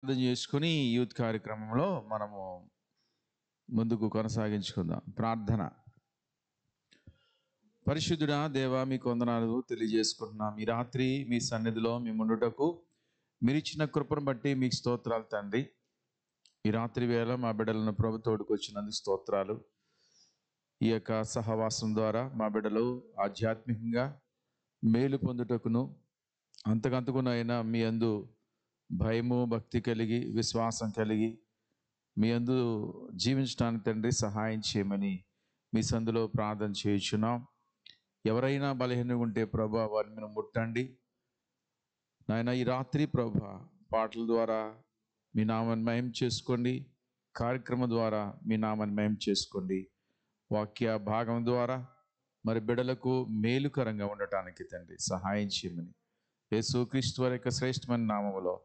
ప్రార్థన చేసుకుని యూత్ కార్యక్రమంలో మనము ముందుకు కొనసాగించుకుందాం. ప్రార్థన. పరిశుద్ధుడా దేవా, మీకు వందనాలు తెలియజేసుకుంటున్నాం. ఈ రాత్రి మీ సన్నిధిలో మీ ముందుటకు మీరిచ్చిన కృపను బట్టి మీకు స్తోత్రాలు తండ్రి. ఈ రాత్రి వేళ మా బిడ్డలను ప్రభు తోడుకు వచ్చినందుకు స్తోత్రాలు. ఈ యొక్క సహవాసం ద్వారా మా బిడ్డలు ఆధ్యాత్మికంగా మేలు పొందుటకును అంతకంతకునైనా మీ అందు భయము భక్తి కలిగి విశ్వాసం కలిగి మీ అందు జీవించడానికి తండ్రి సహాయం చేయమని మీ సందులో ప్రార్థన చేయుచున్నాం. ఎవరైనా బలహీనంగా ఉంటే ప్రభా వారిని మీరు ముట్టండి నాయన. ఈ రాత్రి ప్రభా పాటల ద్వారా మీ నామాన్ని మహిమ చేసుకోండి, కార్యక్రమం ద్వారా మీ నామాన్ని మహిమ చేసుకోండి, వాక్య భాగం ద్వారా మరి బిడ్డలకు మేలుకరంగా ఉండటానికి తండ్రి సహాయం చేయమని యేసుక్రీస్తు వారి యొక్క శ్రేష్టమైన నామములో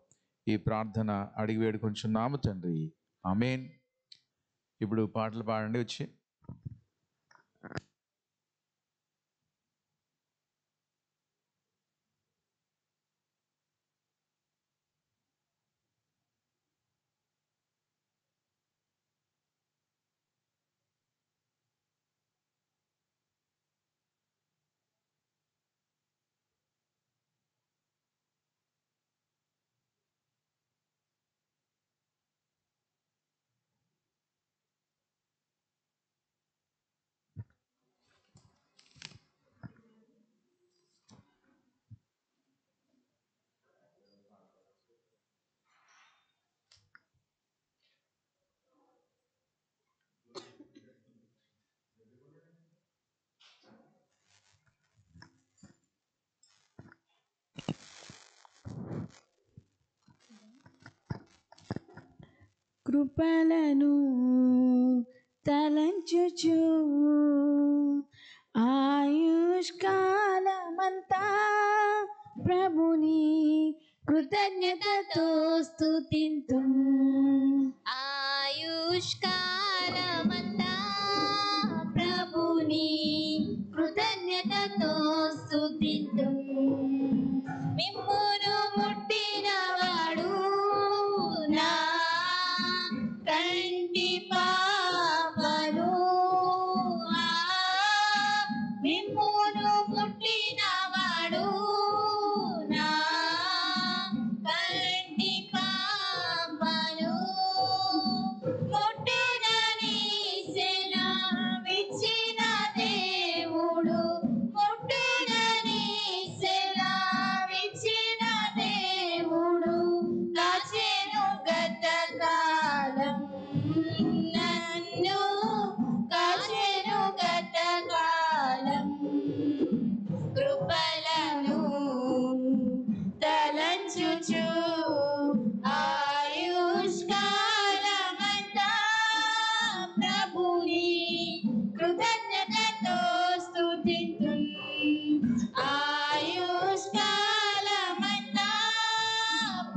ఈ ప్రార్థన అడిగి వేడుకొంచున్నాము తండ్రి, ఆమేన్. ఇప్పుడు పాటలు పాడండి వచ్చి. కృపలను తలంచుచు ఆయుష్కాలమంతా ప్రభుని కృతజ్ఞతతో స్తుతింతు. ఆయుష్కాలమంతా ప్రభుని కృతజ్ఞతతో స్తుతింతు. మిమ్మును ముట్టినవాడు నా కంటి పాపను, మిమ్మును ముట్టినవాడు నా కంటి పాపను, ముట్టెనని సెలవిచ్చిన దేవుడు, ముట్టెనని సెలవిచ్చిన దేవుడు కాచెను గతకాలం, నన్ను కాచెను గతకాలం. కృపలను తలంచుచు ఆయుష్కాలమంతా ప్రభుని కృతజ్ఞతతో స్తుతింతు. ఆయుష్కాలమంతా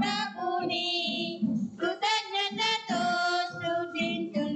ప్రభుని కృతజ్ఞతతో స్తుతింతు.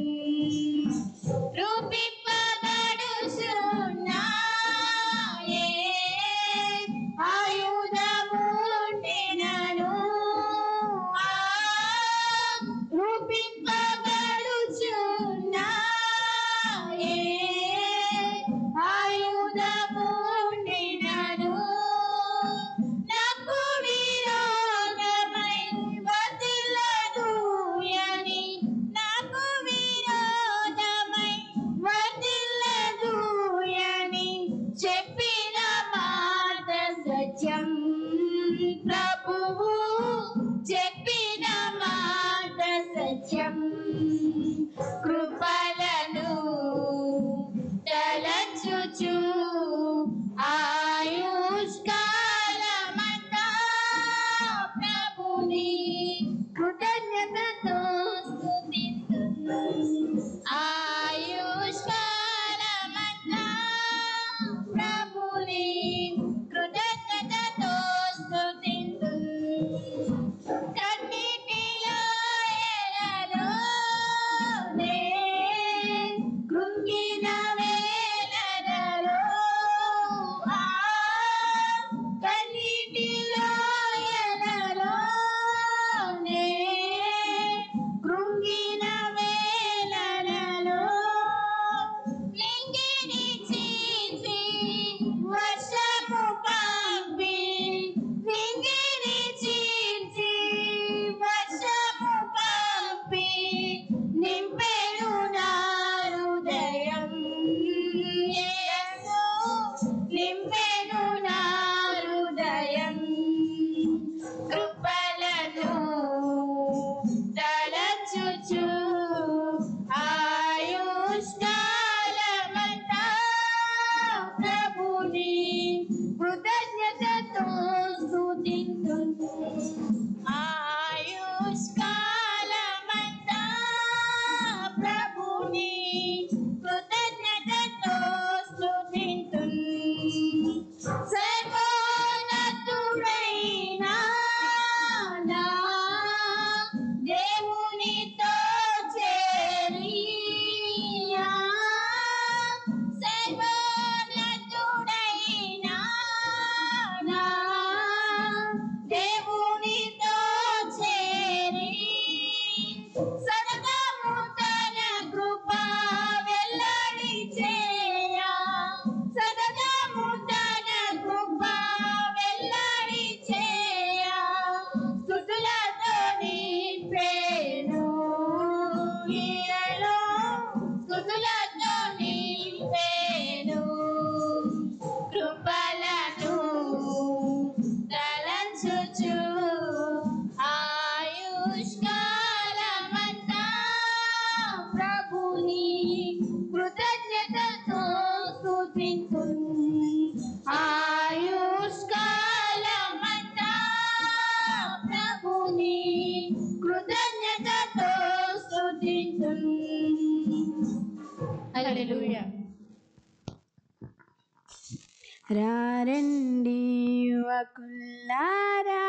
రారండి యువకులారా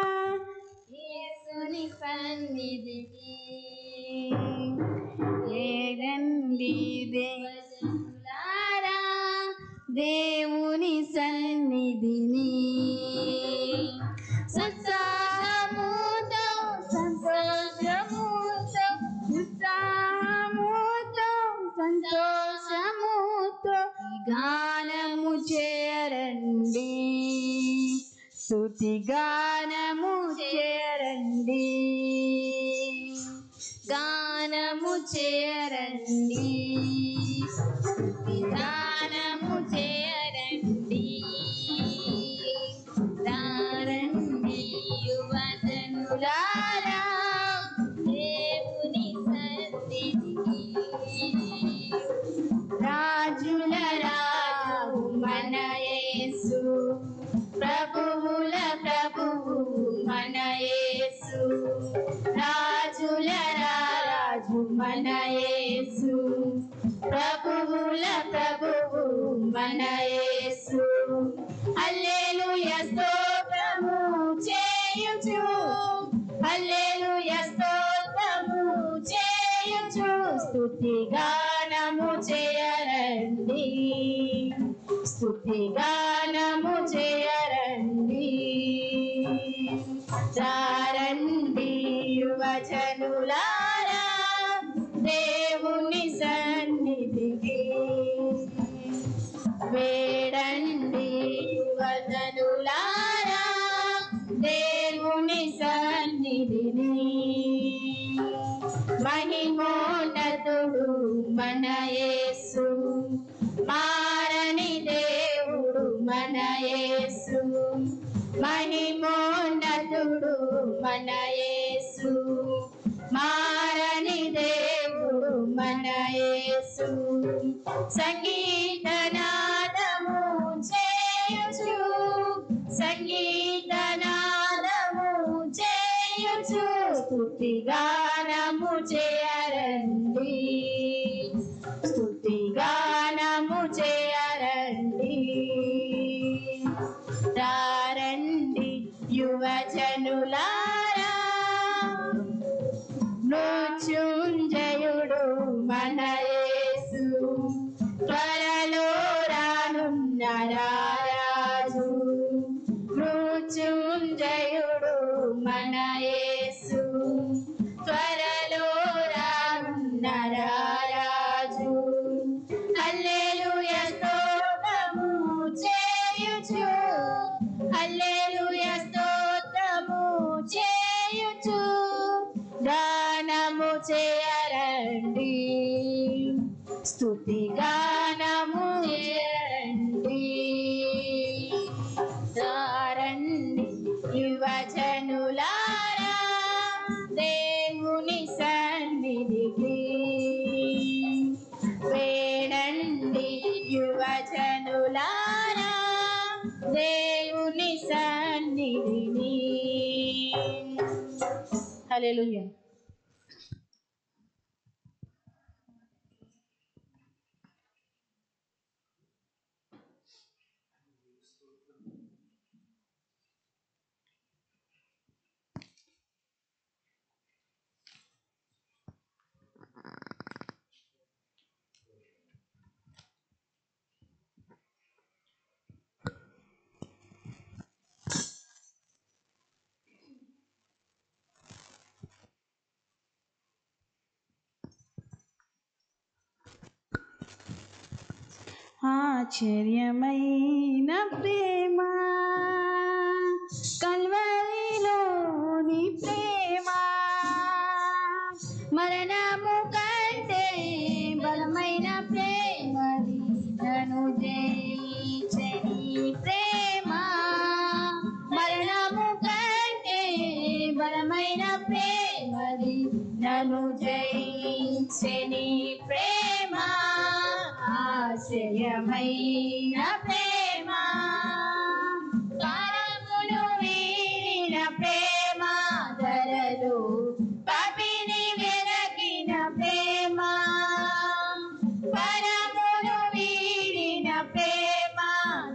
యేసుని సన్నిధికి ఏరండి దేవులారా దేవుని సన్నిధిని ఉత్సాహముతో సంతోషముతో ఉత్సాహముతో సంతోషముతో గానము చేరండి స్తుతి గానము చేరండి గానము చేరండి స్తుతి గానము చేరండి రారండి యువజనులారా దేవుని సన్నిధికి రాజుల రాజు మన యేసు ప్రభువుల ప్రభువు మన యేసు రాజుల రాజు మన యేసు ప్రభువుల ప్రభువు మన యేసు హల్లెలూయా స్తోత్రము చేయుచు హల్లెలూయా స్తోత్రము చేయుచు స్తుతి గానము చేయరండి స్తుతి గానము చేయరండి రారండి యువజనులారా దేవుని సన్నిధికి వేడండి యువజనులారా దేవుని సన్నిధిని మహిమోన్నతుడు మన యేసు మారని దేవుడు మన యేసు మహిమోన్నతుడు మన యేసు మారని దేవుడు మన యేసు సంగీతనాదము చేయుచు సంగీతనాదము చేయుచు స్తుతి గానము చేయరండి స్తుతి గానము చేయరండి రారండి యువజనులారా మృత్యుంజయుడు మన యేసు త్వరలో రానున్న రారాజు మృత్యుంజయుడు మన యేసు త్వరలో రానున్న రారాజు హల్లెలూయా స్తోత్రము చేయుచు హల్లెలూయా స్తోత్రము చేయుచు గానము చేయరండి స్తుతి గానము చేయరండి రారండి యువజనులారా దేవుని సన్నిధికి వేడండి యువజనులారా దేవుని సన్నిధిని హల్లెలూయా ఆశ్చర్యమైన ప్రేమ కల్వరిలోని ప్రేమ మరణము కంటే బలమైన ప్రేమది నన్ను జయించని ప్రేమ మరణము కంటే బలమైన ప్రేమది నన్ను జయించని ప్రేమ ఆశ్చర్యమైన ప్రేమ పరమును వీడిన ప్రేమ ధరలు పాపిని వెలకిన ప్రేమ పరమును వీడిన ప్రేమ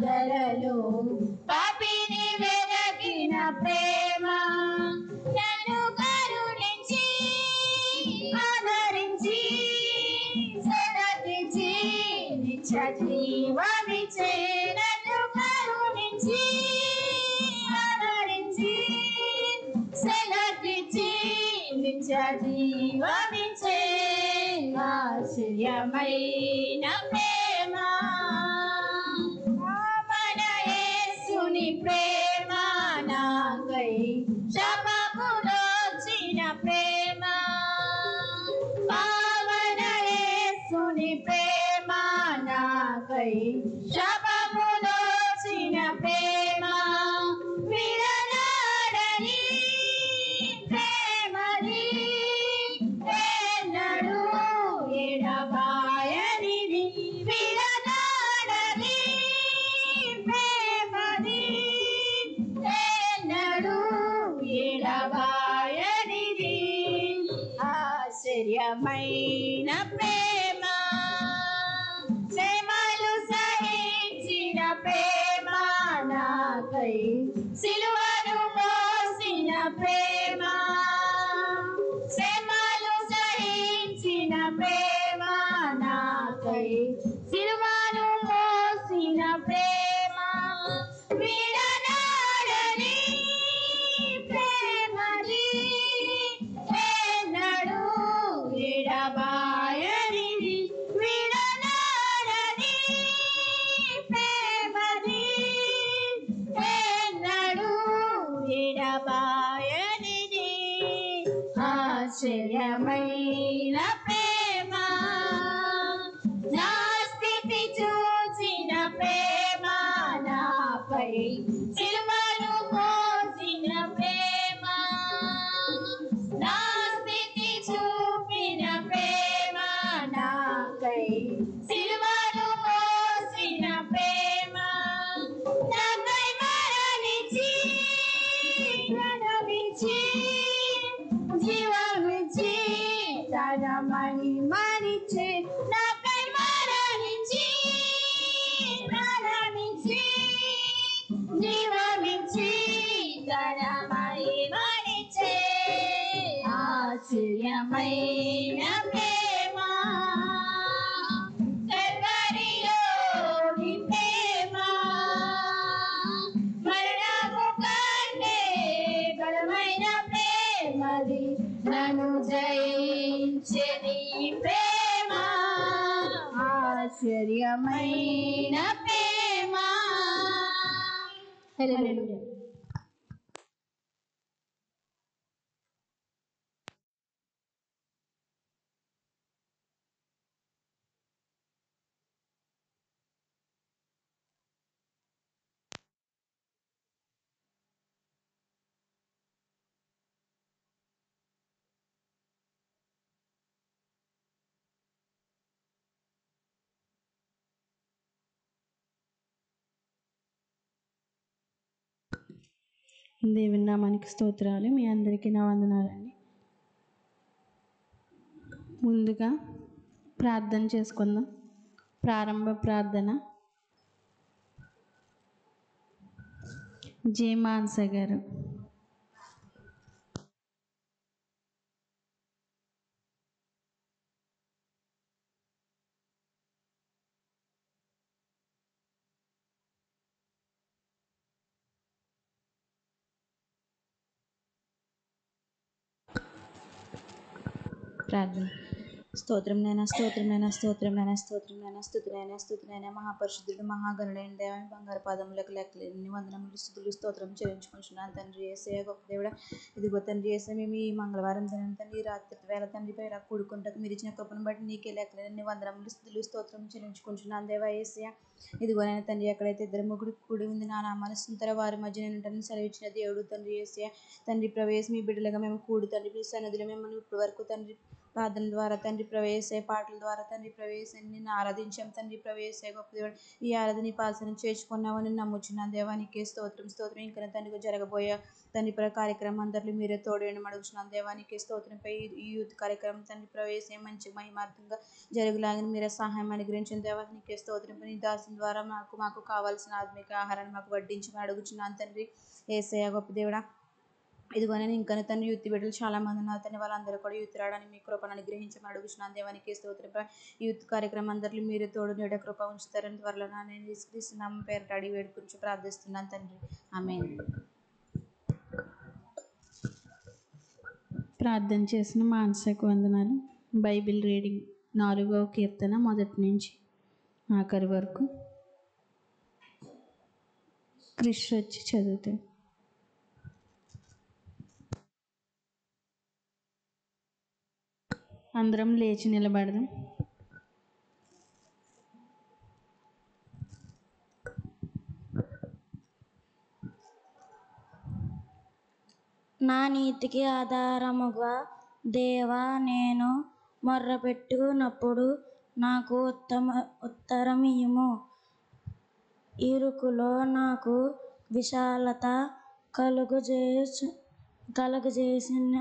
ధరలు జీవమిచ్చే నన్ను కరుణించి ఆదరించి సెలవిచ్చి నిత్య జీవమిచ్చే ఆశ్చర్యమైన ప్రేమ మన యేసుని ప్రేమ నాకై శపములొచ్చిన ప్రేమ పావన యేసుని ప్రేమ నాకై శపములొచ్చిన ప్రేమ విడనాడని ప్రేమని ఎన్నడూ ఎడబాయనిది విడనాడని ప్రేమని ఎన్నడూ ఎడబాయనిది ఆశ్చర్యమైన ప్రేమ శ్రమలు సహించిన ప్రేమ నాకై సిలువను మోసిన ప్రేమ శ్రమలు సహించిన ప్రేమ నాకై సిలువను మోసిన ప్రేమ విడనాడని ప్రేమని ఎన్నడూ ఎడబాయనిది విడనాడని ప్రేమని ఎన్నడూ ఎడబాయనిది ఆశ్చర్యమైన ప్రేమ నా స్థితి చూచిన ప్రేమ నాపై సిలువను మోసిన ప్రేమ నా స్థితి చూపిన ప్రేమ నాకై సిలువను మోసిన ప్రేమ నాకై మరణించి ప్రణమించి జీవమిచ్చి తన మహిమనిచ్చే నాకై మరణించి ప్రణమించి జీవమిచ్చి తన మహిమనిచ్చే ఆశ్చర్యమైన ప్రేమ కల్వరిలోని ప్రేమ మరణము కంటే బలమైన ప్రేమది నన్ను జయించే నీ ప్రేమ ఆశ్చర్యమైన ప్రేమ హల్లెలూయా. దేవుని నామానికి స్తోత్రాలు. మీ అందరికీ నా వందనాలండి. ముందుగా ప్రార్థన చేసుకుందాం. ప్రారంభ ప్రార్థన జే మాన్స గారు. ప్రార్థన. స్తోత్రం నైనా స్తోత్రం నైనా స్తోత్రం నైనా స్తోత్రం నైనా స్తుతులైనా స్తుతులైనా మహాపరిశుద్ధుడు మహాగణుడైన దేవాన్ని బంగారు పాదములకు లెక్కలేని వందనములు స్తుతులు స్తోత్రం చెల్లించుకుంటున్నాను తండ్రి. యేసయ్య గొప్ప దేవుడా, ఇదిగో తండ్రి యేసయ్య, మేము ఈ మంగళవారం దినం తండ్రి రాత్రి వేళ తండ్రి పైన కూడుకుంటకు మీరు ఇచ్చిన కృపను బట్టి నీకే లెక్కలేని వందనములు స్తుతులు స్తోత్రం చెల్లించుకుంటున్నాను దేవా యేసయ్య. ఇదిగో నేను తండ్రి, ఎక్కడైతే ఇద్దరు ముగ్గురు కూడి ఉంది నా నామాన్ని సుందర వారి మధ్య నేను తండ్రి సెలవిచ్చిన దేవుడు తండ్రి యేసయ్య. తండ్రి ప్రవేశం మీ బిడ్డలుగా మేము కూడి తండ్రి మీ సన్నిధిలో మిమ్మల్ని ఇప్పటి వరకు తండ్రి ప్రార్థన ద్వారా తండ్రి ప్రవేశే పాటల ద్వారా తండ్రి ప్రవేశాన్ని నిన్ను ఆరాధించాం తండ్రి. ప్రవేశే గొప్ప దేవుడు, ఈ ఆరాధన పాసన చేర్చుకున్నామని నమ్ముచున్నాను దేవానికి స్తోత్రం స్తోత్రం. ఇంకా తండ్రికి జరగబోయే తండ్రి కార్యక్రమం అందరిలో మీరే తోడేయడం అడుగుతున్నాను దేవానికి స్తోత్రంపై ఈ యూత్ కార్యక్రమం తండ్రి ప్రవేశం మంచి మహిమార్థంగా జరుగులాగిన మీరే సహాయం అనుగ్రహించిన దేవానికి స్తోత్రంపై నీ దాసిన ద్వారా మాకు కావాల్సిన ఆత్మిక ఆహారాన్ని మాకు వడ్డించమని అడుగుచున్నాను తండ్రి. యేసయ్య గొప్ప దేవుడా, ఇదిగో నేను ఇంకా తండ్రి యూత్ బిడ్డలు చాలా మంది ఉన్నారు తండ్రి, వాళ్ళందరూ కూడా యూత్ రావడానికి మీ కృపను అనుగ్రహించమని అడుగుతున్నాను. దేవానికి స్తోత్రం. యూత్ కార్యక్రమం అందరిలో మీరు తోడు నీడ కృప ఉంచుతారని త్వరలో నేను యేసుక్రీస్తు పేరిట అడిగి వేడుకొని ప్రార్థిస్తున్నాను తండ్రి. ఆమేన్. ప్రార్థన చేసిన మానసకు వందనాలు. బైబిల్ రీడింగ్ 4వ కీర్తన మొదటి నుంచి ఆఖరి వరకు క్రిష్ వచ్చి చదువుతాడు. అందరం లేచి నిలబడదాం. నా నీతికి ఆధారముగా దేవా నేను మొర్రపెట్టునప్పుడు నాకు ఉత్తరం ఇయ్యుము. ఇరుకులో నాకు విశాలత కలుగజేసిన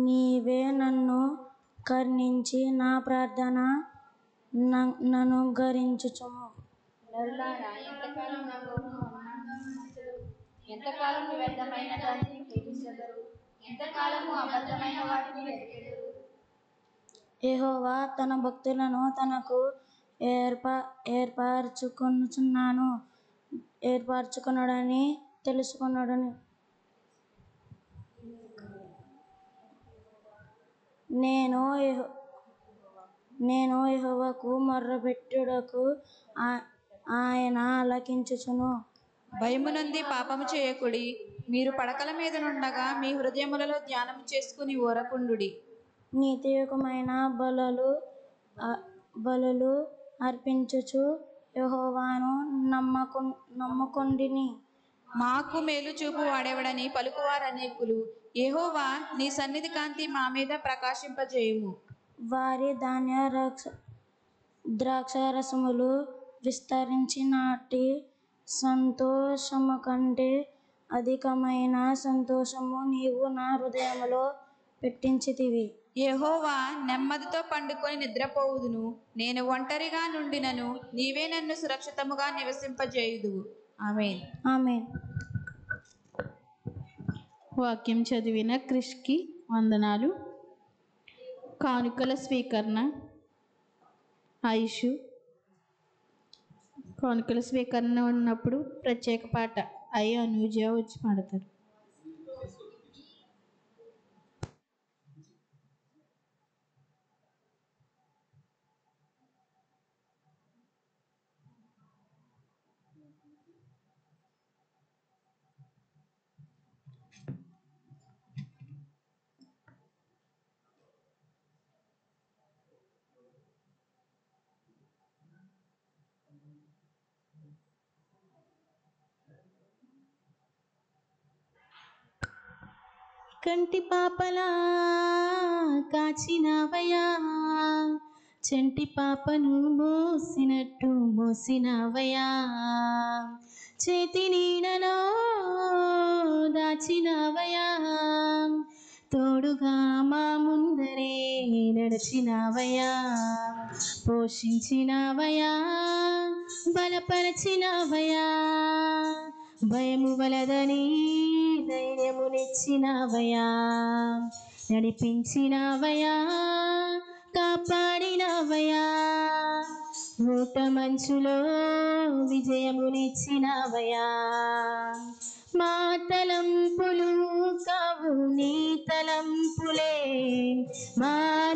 నీవే నన్ను కరుణించి నా ప్రార్థన నన్ను గరించుచుము. నరులారా, ఎంతకాలం నా గోరును అవమానపరచెదరు? ఎంతకాలం వ్యర్థమైన దానిని ప్రేమించెదరు? ఎంతకాలము అబద్ధమైన వాటిని వెతికెదరు? యెహోవా తన భక్తులను తనకు ఏర్పరచుకొనుడని తెలుసుకొనుడని నేను యెహోవాకు మొర్రపెట్టుటకు ఆయన ఆలకించుచును. భయము నుండి పాపము చేయకుడి. మీరు పడకల మీద నుండగా మీ హృదయములలో ధ్యానము చేసుకుని ఊరకుండుడి. నీతియుక్తమైన బలులు అర్పించుచు యెహోవాను నమ్ముకొండిని. మాకు మేలు చూపు వాడేవాడని పలుకువారు అనేకులు. యెహోవా నీ సన్నిధి కాంతి మా మీద ప్రకాశింపజేయుము. వారి ధాన్య ద్రాక్షారసములు విస్తరించినాటి సంతోషము కంటే అధికమైన సంతోషము నీవు నా హృదయములో పెట్టించితివి. యెహోవా నెమ్మదితో పండుకొని నిద్రపోవుదును. నేను ఒంటరిగా నుండినను నీవే నన్ను సురక్షితముగా నివసింపజేయుదువు. ఆమేన్. ఆమేన్. వాక్యం చదివిన క్రిష్కి వందనాలు. కానుకల స్వీకరణ ఆయుషు. కానుకల స్వీకరణ ఉన్నప్పుడు ప్రత్యేక పాట అనూజ వచ్చి పాడతారు. కంటి పాపలా కాచినవయా, చంటి పాపను మోసినట్టు మోసినవయా, చేతి నీడలో దాచినవయా, తోడుగా మా ముందరే నడిచినవయా, పోషించినవయా, బలపరచినవయా, భయము వలదని ధైర్యమునిచ్చినవయా, నడిపించినవయా, కాపాడినవయా, ఊట మంచులో విజయమునిచ్చినవయా, మా తలంపులు కావు నీ తలంపులే, మా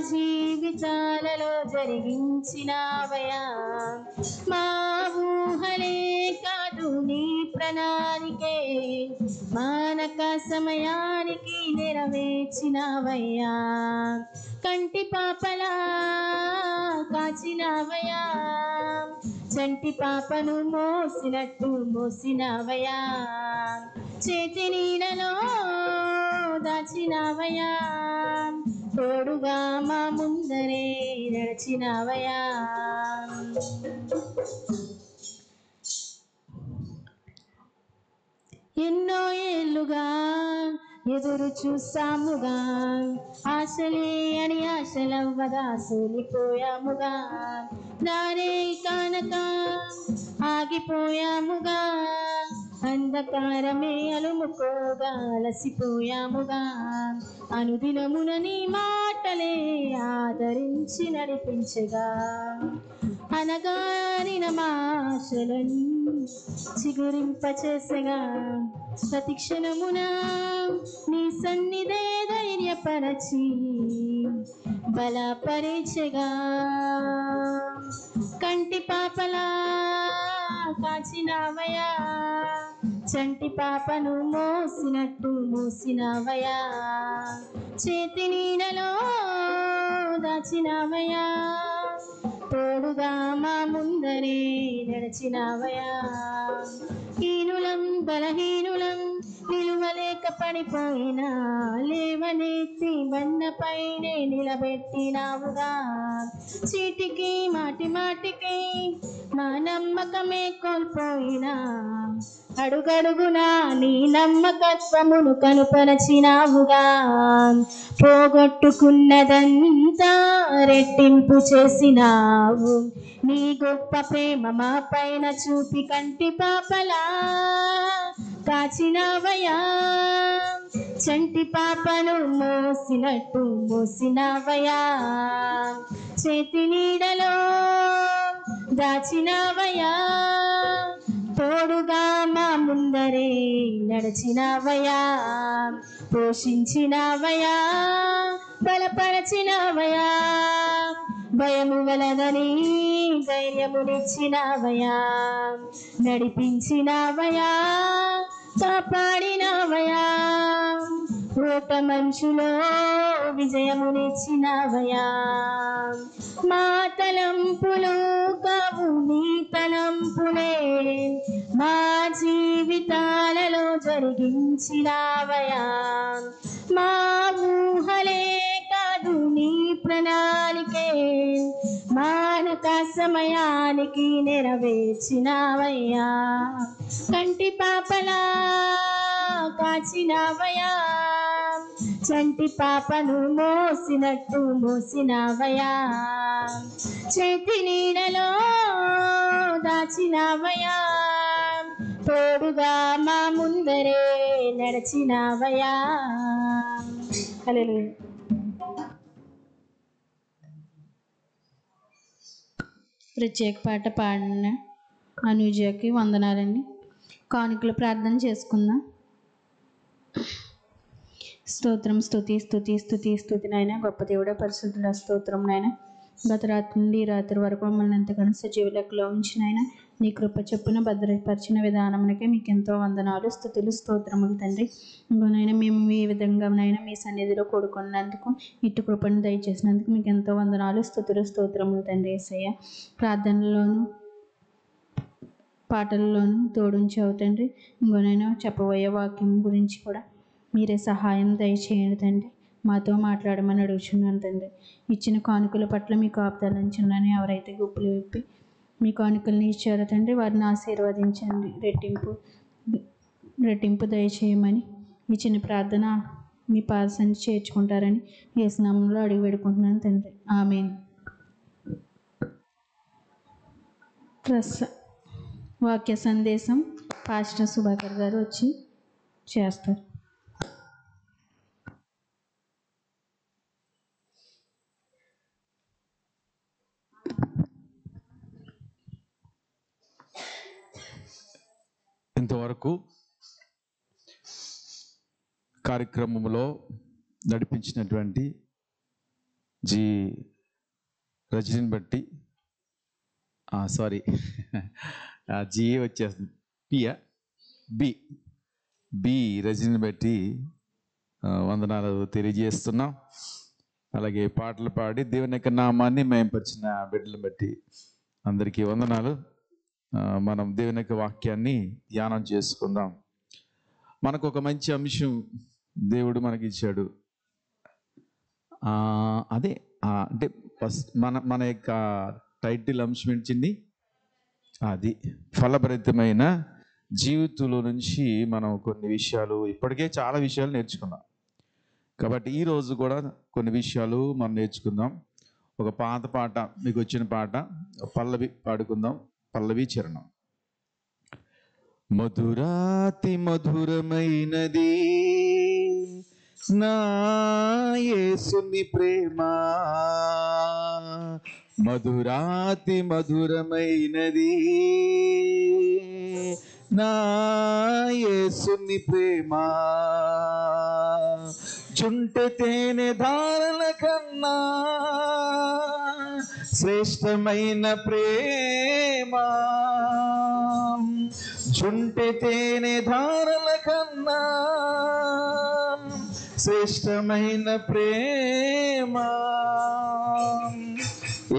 జీవితాలలో జరిగించినవయా, మా ఊహలే కాదు నీ ప్రణాళికే, మానక సమయానికి నెరవేర్చినవయ్యా, కంటి పాపలా కాచినవయ్యా, చంటి పాపను మోసినట్టు మోసినవయ్యా, చేతి నీడలో దాచినవయ్యా, తోడుగా మా ముందరే నడిచినవయ్యా. ఎన్నో ఏళ్ళుగా ఎదురు చూసాముగా, ఆశలే అని ఆశలవ్వగా సోలిపోయాముగా, దారే కానక ఆగిపోయాముగా, అంధకారమే అలుముకోగా అలసిపోయాముగా, అనుదినమున నీ మాటలే ఆదరించి నడిపించగా, అనగారిన మాశలని చిగురింపచేసగా, ప్రతి క్షణమున నీ సన్నిధే ధైర్యపరచి బలపరిచగా, కంటి పాపలా కాచినావయా, చంటి పాపను మోసినట్టు మోసినావయా, చేతి నీడలో దాచినావయా, తోడుగా మా ముందరే నడిచినావయా, హీనులం బలహీనులం నిలువలేక పడిపోయినా లేవనెత్తి బండపైనే నిలబెట్టినావుగా, చీటికి మాటి మాటికి మా నమ్మకమే కోల్పోయినా అడుగడుగునా నీ నమ్మకత్వమును కనుపరచినావుగా, పోగొట్టుకున్నదంతా రెట్టింపు చేసినావు, నీ గొప్ప ప్రేమ మా పైన చూపి కంటి పాపలా కాచినావయా, చంటి పాపను మోసినట్టు మోసినావయా, చేతి నీడలో దాచినావయా, తోడుగా మా ముందరే నడిచినావయా, పోషించినావయా, బలపరచినావయా, భయము వలదని ధైర్యమునిచ్చినావయా, నడిపించినావయా, కాపాడినావయా, ఓట మంచులో విజయమునిచ్చినావయా, మా తలంపులు కావు నీ తలంపులే మా జీవితాలలో జరిగించినావయా, మా ఊహలే కాదు నీ ప్రణాళికే మానక సమయానికి నెరవేర్చినావయ్యా, కంటి పాపలా కాచినావయా, చంటి పాపను మోసినట్టు మోసినావయా, చేతి నీడలో దాచినావయా, తోడుగా మా ముందరే నడిచినావయా. హల్లెలూయా. ప్రత్యేక పాట పాడిన అనుజకి వందనాలండి. కానుకలు ప్రార్థన చేసుకుందాం. స్తోత్రం, స్తుతి స్తుతి స్తుతి స్తుతి నాయన, గొప్ప దేవుడా, పరిశుద్ధుడ, స్తోత్రం నాయన. గత రాత్రి నుండి ఈ రాత్రి వరకు మమ్మల్ని ఎంతగానో సజీవ లెక్కలో ఉంచినాయన, నీ కృప చొప్పున భద్రపరిచిన విధానమునకే మీకు ఎంతో వందనాలు, స్తుతులు, స్తోత్రములు తండ్రి. ఇంకోనైనా మేము ఏ విధంగా నైనా మీ సన్నిధిలో కూడుకున్నందుకు, ఇటు కృపను దయచేసినందుకు మీకు ఎంతో వందనాలు, స్తుతులు, స్తోత్రములు తండ్రి. యేసయ్య, ప్రార్థనలోను పాటల్లోనూ తోడుంచావు తండ్రి. ఇంకోనైనా చెప్పబోయే వాక్యం గురించి కూడా మీరే సహాయం దయచేయండి తండ్రి. మాతో మాట్లాడమని అడుగుచున్నాను తండ్రి. ఇచ్చిన కానుకల పట్ల మీ కాపుదలంచున్నాను. ఎవరైతే గుప్పులు విప్పి మీ కానుకల్ని ఇచ్చారో తండ్రి, వారిని ఆశీర్వదించండి, రెట్టింపు దయచేయమని ఇచ్చిన ప్రార్థన మీ పాదసన్ని చేర్చుకుంటారని యేసు నామములో అడిగి వేడుకుంటున్నాను తండ్రి. ఆమేన్. వాక్య సందేశం పాస్టర్ సుభాకర్ గారు వచ్చి చేస్తారు. ఇంతవరకు కార్యక్రమంలో నడిపించినటువంటి జి రజనీని బట్టి జి వచ్చేస్తుంది, బి రజనీని బట్టి వందనాలు తెలియజేస్తున్నాం. అలాగే పాటలు పాడి దేవుని యొక్క నామాన్ని మేంపరిచిన బిడ్డలను బట్టి అందరికీ వందనాలు. మనం దేవుని యొక్క వాక్యాన్ని ధ్యానం చేసుకుందాం. మనకు ఒక మంచి అంశం దేవుడు మనకి ఇచ్చాడు. అదే అంటే ఫస్ట్ మన యొక్క టైటిల్ అంశం ఏంటింది? అది ఫలభరితమైన జీవితంలో నుంచి మనం కొన్ని విషయాలు, ఇప్పటికే చాలా విషయాలు నేర్చుకున్నాం. కాబట్టి ఈరోజు కూడా కొన్ని విషయాలు మనం నేర్చుకుందాం. ఒక పాత పాట, మీకు వచ్చిన పాట పల్లవి పాడుకుందాం. పల్లవి చరణం. మధురాతి మధురమైనది నా యేసుని ప్రేమ, మధురాతి మధురమైనది నా యేసుని ప్రేమ, చుంట తేనె ధారల కన్నా శ్రేష్టమైన ప్రేమ, చుంట తేనె ధారల కన్నా శ్రేష్టమైన ప్రేమ,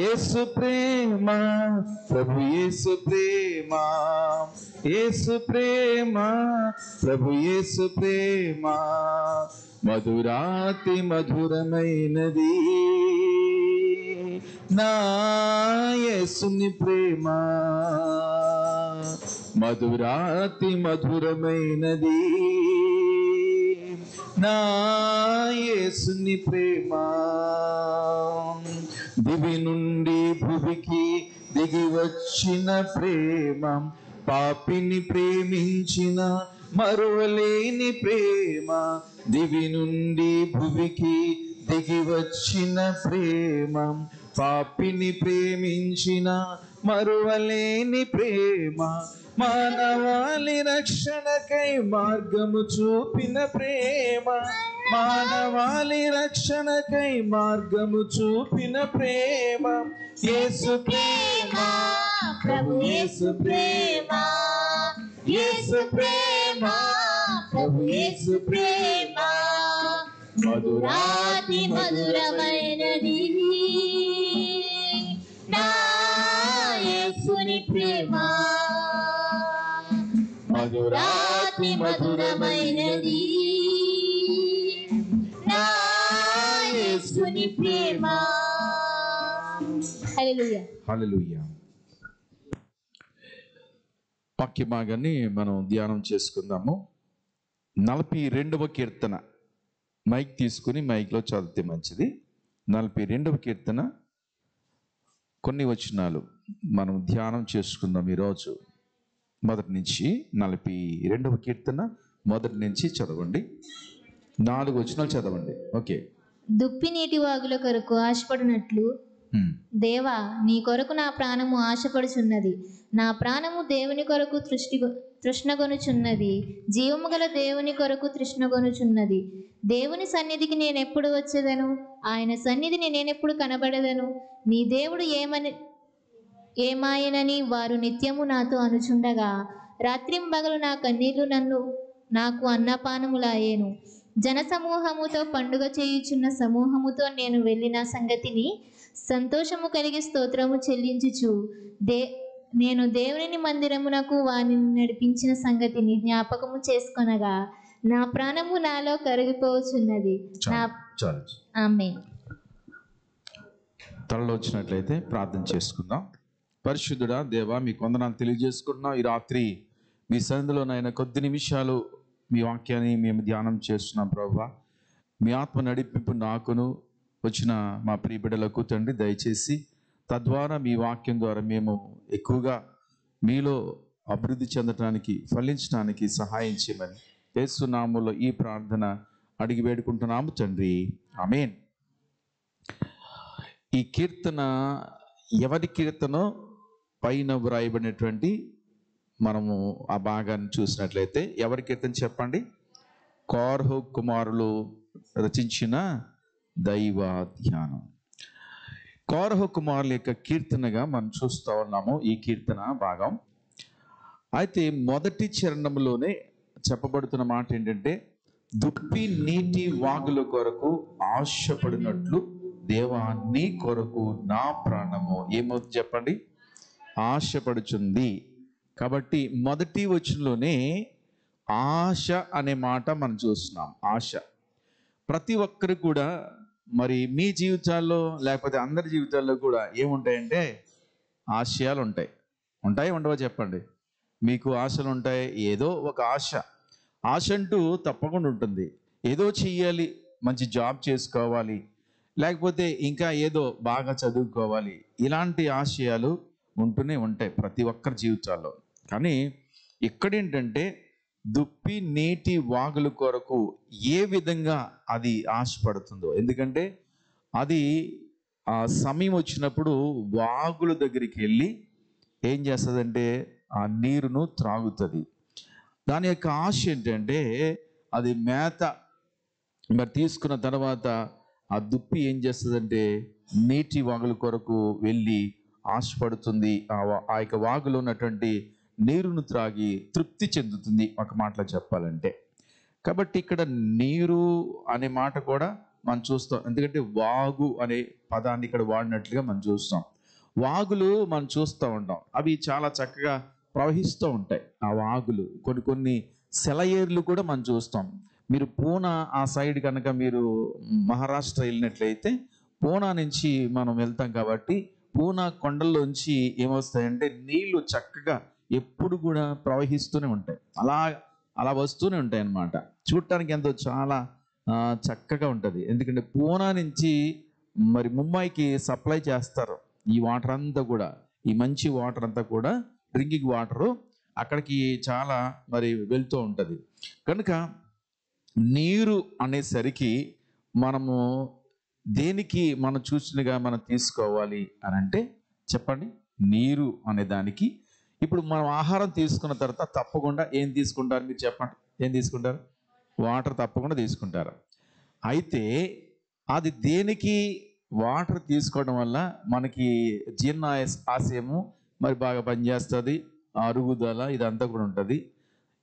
యేసు ప్రేమ, ప్రభు యేసు ప్రేమ, యేసు ప్రేమ, ప్రభు యేసు ప్రేమ, మధురాతి మధురమైనది నా యేసుని ప్రేమ, మధురాతి మధురమైనది నా యేసుని ప్రేమ. దివి నుండి భువికి దిగి వచ్చిన ప్రేమ, పాపిని ప్రేమించిన మరువలేని ప్రేమ, దివి నుండి భువికి దిగి వచ్చిన ప్రేమ, పాపిని ప్రేమించిన మరువలేని ప్రేమ, మానవాళి రక్షణకై మార్గము చూపిన ప్రేమ, మానవాళి రక్షణకై మార్గము చూపిన ప్రేమ, యేసు ప్రేమ, ప్రభు యేసు ప్రేమ, యేసు ప్రేమ, ప్రభు యేసు ప్రేమ, మధురాతి మధురమైనది నా యేసుని ప్రేమ, మధురాతి మధురమైనది నా యేసుని ప్రేమ. హల్లెలూయా. హల్లెలూయా. వాక్య భాగాన్ని మనం ధ్యానం చేసుకుందాము. 42వ కీర్తన మైక్ తీసుకుని మైక్లో చదివితే మంచిది. 42వ కీర్తన కొన్ని వచనాలు మనం ధ్యానం చేసుకుందాం ఈరోజు. మొదటి నుంచి 42వ కీర్తన మొదటి నుంచి చదవండి. 4 వచనాలు చదవండి. ఓకే. దుప్పి నీటి వాగుల కొరకు ఆశపడినట్లు దేవా, నీ కొరకు నా ప్రాణము ఆశపడుచున్నది. నా ప్రాణము దేవుని కొరకు తృష్ణగొనుచున్నది, జీవము గల దేవుని కొరకు తృష్ణగొనుచున్నది. దేవుని సన్నిధికి నేనెప్పుడు వచ్చేదను? ఆయన సన్నిధిని నేనెప్పుడు కనబడదను? నీ దేవుడు ఏమాయనని వారు నిత్యము నాతో అనుచుండగా, రాత్రింబగలు నా కన్నీళ్లు నాకు అన్నపానములాయేను. జన సమూహముతో పండుగ చేయుచున్న సమూహముతో నేను వెళ్ళిన సంగతిని సంతోషము కలిగి స్తోత్రము చెల్లించుచు నేను దేవుని మందిరమునకు వారిని నడిపించిన సంగతిని జ్ఞాపకము చేసుకొనగా నా ప్రాణము నాలో కరిగిపోవచ్చున్నది. ఆమేన్. తలలో వచ్చినట్లయితే ప్రార్థన చేసుకుందాం. పరిశుద్ధుడా దేవా, మీ వందనాలు తెలియజేసుకుంటున్నాం. ఈ రాత్రి మీ సన్నిధిలోనైనా కొద్ది నిమిషాలు మీ వాక్యాన్ని మేము ధ్యానం చేస్తున్నాం. ప్రభువా, మీ ఆత్మ నడిపింపు నాకును వచ్చిన మా ప్రియ బిడ్డలకు తండ్రి దయచేసి, తద్వారా మీ వాక్యం ద్వారా మేము ఎక్కువగా మీలో అభివృద్ధి చెందటానికి, ఫలించడానికి సహాయం చేయమని యేసు నామములో ఈ ప్రార్థన అడిగి వేడుకుంటున్నాము తండ్రి. ఆమేన్. ఈ కీర్తన ఎవరి కీర్తనో పైన వ్రాయబడినటువంటి మనము ఆ భాగాన్ని చూసినట్లయితే ఎవరి కీర్తన చెప్పండి? కోరహు కుమారులు రచించిన దైవ ధ్యానం. కోరహు కుమారుల యొక్క కీర్తనగా మనం చూస్తూ ఉన్నాము ఈ కీర్తన భాగం. అయితే మొదటి చరణంలోనే చెప్పబడుతున్న మాట ఏంటంటే, దుప్పి నీటి వాగుల కొరకు ఆశపడినట్లు దేవా, నీ కొరకు నా ప్రాణము ఏమవుతుంది చెప్పండి? ఆశపడుచుంది. కాబట్టి మొదటి వచనంలోనే ఆశ అనే మాట మనం చూస్తున్నాం. ఆశ ప్రతి ఒక్కరు కూడా, మరి మీ జీవితాల్లో లేకపోతే అందరి జీవితాల్లో కూడా ఏముంటాయంటే ఆశయాలు ఉంటాయి. ఉండవో చెప్పండి? మీకు ఆశలు ఉంటాయి. ఏదో ఒక ఆశ అంటూ తప్పకుండా ఉంటుంది. ఏదో చెయ్యాలి, మంచి జాబ్ చేసుకోవాలి, లేకపోతే ఇంకా ఏదో బాగా చదువుకోవాలి, ఇలాంటి ఆశయాలు ఉంటూనే ఉంటాయి ప్రతి ఒక్కరి జీవితాల్లో. కానీ ఇక్కడేంటంటే దుప్పి నీటి వాగుల కొరకు ఏ విధంగా అది ఆశపడుతుందో, ఎందుకంటే అది ఆ సమయం వచ్చినప్పుడు వాగుల దగ్గరికి వెళ్ళి ఏం చేస్తుందంటే ఆ నీరును త్రాగుతుంది. దాని యొక్క ఆశ ఏంటంటే అది మేత మరి తీసుకున్న తర్వాత ఆ దుప్పి ఏం చేస్తుందంటే నీటి వాగుల కొరకు వెళ్ళి ఆశపడుతుంది. ఆ యొక్క వాగులో ఉన్నటువంటి నీరును త్రాగి తృప్తి చెందుతుంది, ఒక మాటలో చెప్పాలంటే. కాబట్టి ఇక్కడ నీరు అనే మాట కూడా మనం చూస్తాం, ఎందుకంటే వాగు అనే పదాన్ని ఇక్కడ వాడినట్లుగా మనం చూస్తాం. వాగులు మనం చూస్తూ ఉంటాం, అవి చాలా చక్కగా ప్రవహిస్తూ ఉంటాయి. ఆ వాగులు కొన్ని సెలయేర్లు కూడా మనం చూస్తాం. మీరు పూనా ఆ సైడ్ కనుక మీరు మహారాష్ట్ర వెళ్ళినట్లయితే, పూనా నుంచి మనం వెళ్తాం కాబట్టి పూనా కొండల్లోంచి ఏమొస్తాయంటే నీళ్లు చక్కగా ఎప్పుడు కూడా ప్రవహిస్తూనే ఉంటాయి, అలా వస్తూనే ఉంటాయి అన్నమాట. చూడటానికి ఎంతో చాలా చక్కగా ఉంటుంది. ఎందుకంటే పూనా నుంచి మరి ముంబైకి సప్లై చేస్తారు ఈ వాటర్ అంతా కూడా, ఈ మంచి వాటర్ అంతా కూడా డ్రింకింగ్ వాటరు అక్కడికి చాలా మరి వెళ్తూ ఉంటుంది. కనుక నీరు అనేసరికి మనము దేనికి మనం చూసినగా మనం తీసుకోవాలి అని అంటే చెప్పండి, నీరు అనే దానికి. ఇప్పుడు మనం ఆహారం తీసుకున్న తర్వాత తప్పకుండా ఏం తీసుకుంటారు మీరు చెప్పండి, ఏం తీసుకుంటారు? వాటర్ తప్పకుండా తీసుకుంటారు. అయితే అది దేనికి వాటర్ తీసుకోవడం వల్ల మనకి జీర్ణ ఆశయము మరి బాగా పనిచేస్తుంది, అరుగుదల ఇదంతా కూడా ఉంటుంది.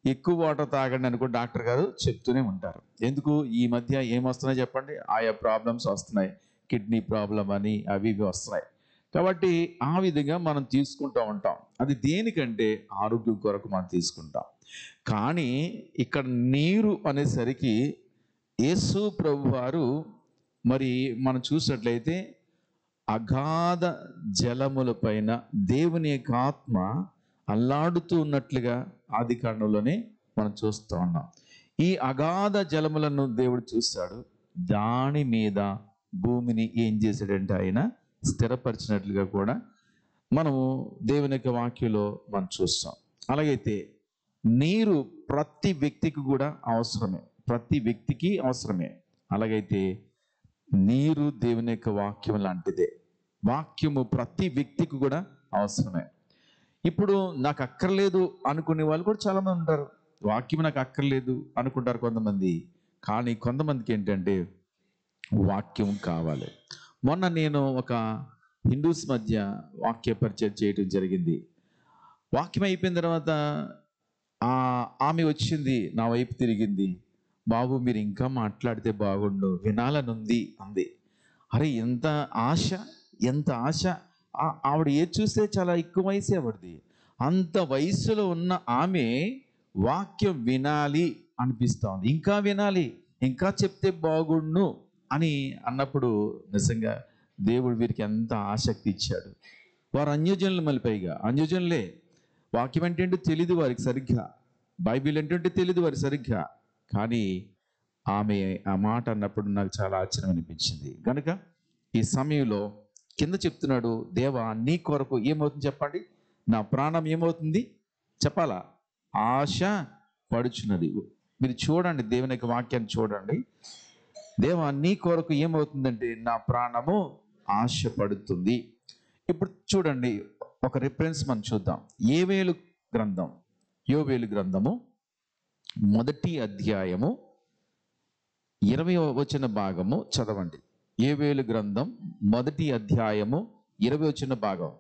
ఎక్కువ వాటర్ తాగండి అనుకో డాక్టర్ గారు చెప్తూనే ఉంటారు. ఎందుకు ఈ మధ్య ఏమొస్తున్నాయి చెప్పండి, ఆయా ప్రాబ్లమ్స్ వస్తున్నాయి, కిడ్నీ ప్రాబ్లం అని అవి ఇవి వస్తున్నాయి. కాబట్టి ఆ విధంగా మనం తీసుకుంటూ ఉంటాం. అది దేనికంటే ఆరోగ్యం కొరకు మనం తీసుకుంటాం. కానీ ఇక్కడ నీరు అనేసరికి యేసు ప్రభు వారు మరి మనం చూసినట్లయితే అగాధ జలముల పైన దేవుని యొక్క ఆత్మ అల్లాడుతూ ఉన్నట్లుగా ఆది కాండంలోనే మనం చూస్తూ ఉన్నాం. ఈ అగాధ జలములను దేవుడు చూశాడు, దాని మీద భూమిని ఏం చేశాడంటే ఆయన స్థిరపరిచినట్లుగా కూడా మనము దేవుని యొక్క వాక్యంలో మనం చూస్తాం. అలాగైతే నీరు ప్రతి వ్యక్తికి కూడా అవసరమే, ప్రతి వ్యక్తికి అవసరమే. అలాగైతే నీరు దేవుని యొక్క వాక్యం లాంటిదే. వాక్యము ప్రతి వ్యక్తికి కూడా అవసరమే. ఇప్పుడు నాకు అక్కర్లేదు అనుకునే వాళ్ళు కూడా చాలామంది ఉంటారు. వాక్యం నాకు అక్కర్లేదు అనుకుంటారు కొంతమంది. కానీ కొంతమందికి ఏంటంటే వాక్యం కావాలి. మొన్న నేను ఒక హిందూస్ మధ్య వాక్య పరిచయం చేయడం జరిగింది. వాక్యం అయిపోయిన తర్వాత ఆమె వచ్చింది, నా వైపు తిరిగింది, బాబు మీరు ఇంకా మాట్లాడితే బాగుండు, వినాలనుంది అంది. అరే ఎంత ఆశ, ఎంత ఆశ! ఆవిడ ఏది చూస్తే చాలా ఎక్కువ వయసే ఆవిడది. అంత వయసులో ఉన్న ఆమె వాక్యం వినాలి అనిపిస్తూ ఉంది, ఇంకా వినాలి, ఇంకా చెప్తే బాగుండు అని అన్నప్పుడు నిజంగా దేవుడు వీరికి ఎంత ఆసక్తి ఇచ్చాడు. వారు అన్యజనులు, మళ్ళీ పైగా అన్యజనులే. వాక్యం అంటే ఏంటో తెలియదు వారికి సరిగ్గా, బైబిల్ అంటే తెలియదు వారికి సరిగ్గా. కానీ ఆమె ఆ మాట అన్నప్పుడు నాకు చాలా ఆశ్చర్యం అనిపించింది. కనుక ఈ సమయంలో కింద చెప్తున్నాడు, దేవా నీ కొరకు ఏమవుతుంది చెప్పండి, నా ప్రాణం ఏమవుతుంది చెప్పాలా, ఆశ పడుచున్నది. మీరు చూడండి, దేవుని యొక్క వాక్యాన్ని చూడండి. దేవా నీ కొరకు ఏమవుతుందంటే నా ప్రాణము ఆశపడుతుంది. ఇప్పుడు చూడండి, ఒక రిఫరెన్స్ మనం చూద్దాం. యోవేలు గ్రంథము 1వ అధ్యాయము 20వ వచన భాగము చదవండి. యోవేలు గ్రంథం 1వ అధ్యాయము 20వ వచన భాగం.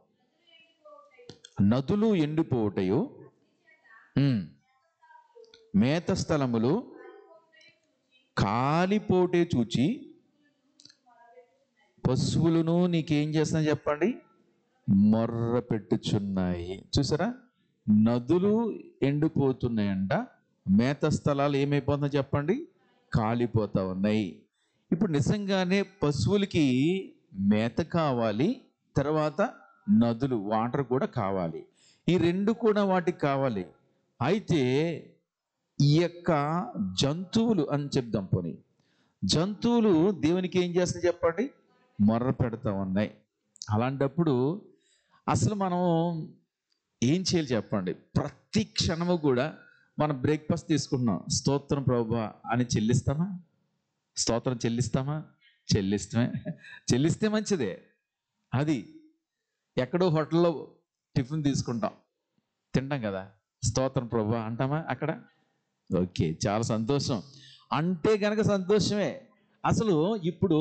నదులు ఎండిపోవుటయు, మేత స్థలములు కాలిపోటే చూచి పశువులను నీకేం చేస్తున్నా చెప్పండి, మొర్ర పెట్టుచున్నాయి. చూసారా, నదులు ఎండిపోతున్నాయంట, మేత స్థలాలు ఏమైపోతుందో చెప్పండి, కాలిపోతా ఉన్నాయి. ఇప్పుడు నిజంగానే పశువులకి మేత కావాలి, తర్వాత నదులు వాటర్ కూడా కావాలి. ఈ రెండు కూడా వాటికి కావాలి. అయితే ఈ యొక్క జంతువులు అని చెప్దాం, పోనీ జంతువులు దేవునికి ఏం చేస్తాయి చెప్పండి, మొర్ర పెడతా ఉన్నాయి. అలాంటప్పుడు అసలు మనం ఏం చేయాలి చెప్పండి? ప్రతి క్షణము కూడా మనం బ్రేక్ఫాస్ట్ తీసుకుంటున్నాం, స్తోత్రం ప్రభువా అని చెల్లిస్తామా? స్తోత్రం చెల్లిస్తామా? చెల్లిస్తే మంచిదే. అది ఎక్కడో హోటల్లో టిఫిన్ తీసుకుంటాం, తింటాం కదా, స్తోత్రం ప్రభువా అంటామా అక్కడ? ఓకే, చాలా సంతోషం అంటే కనుక సంతోషమే. అసలు ఇప్పుడు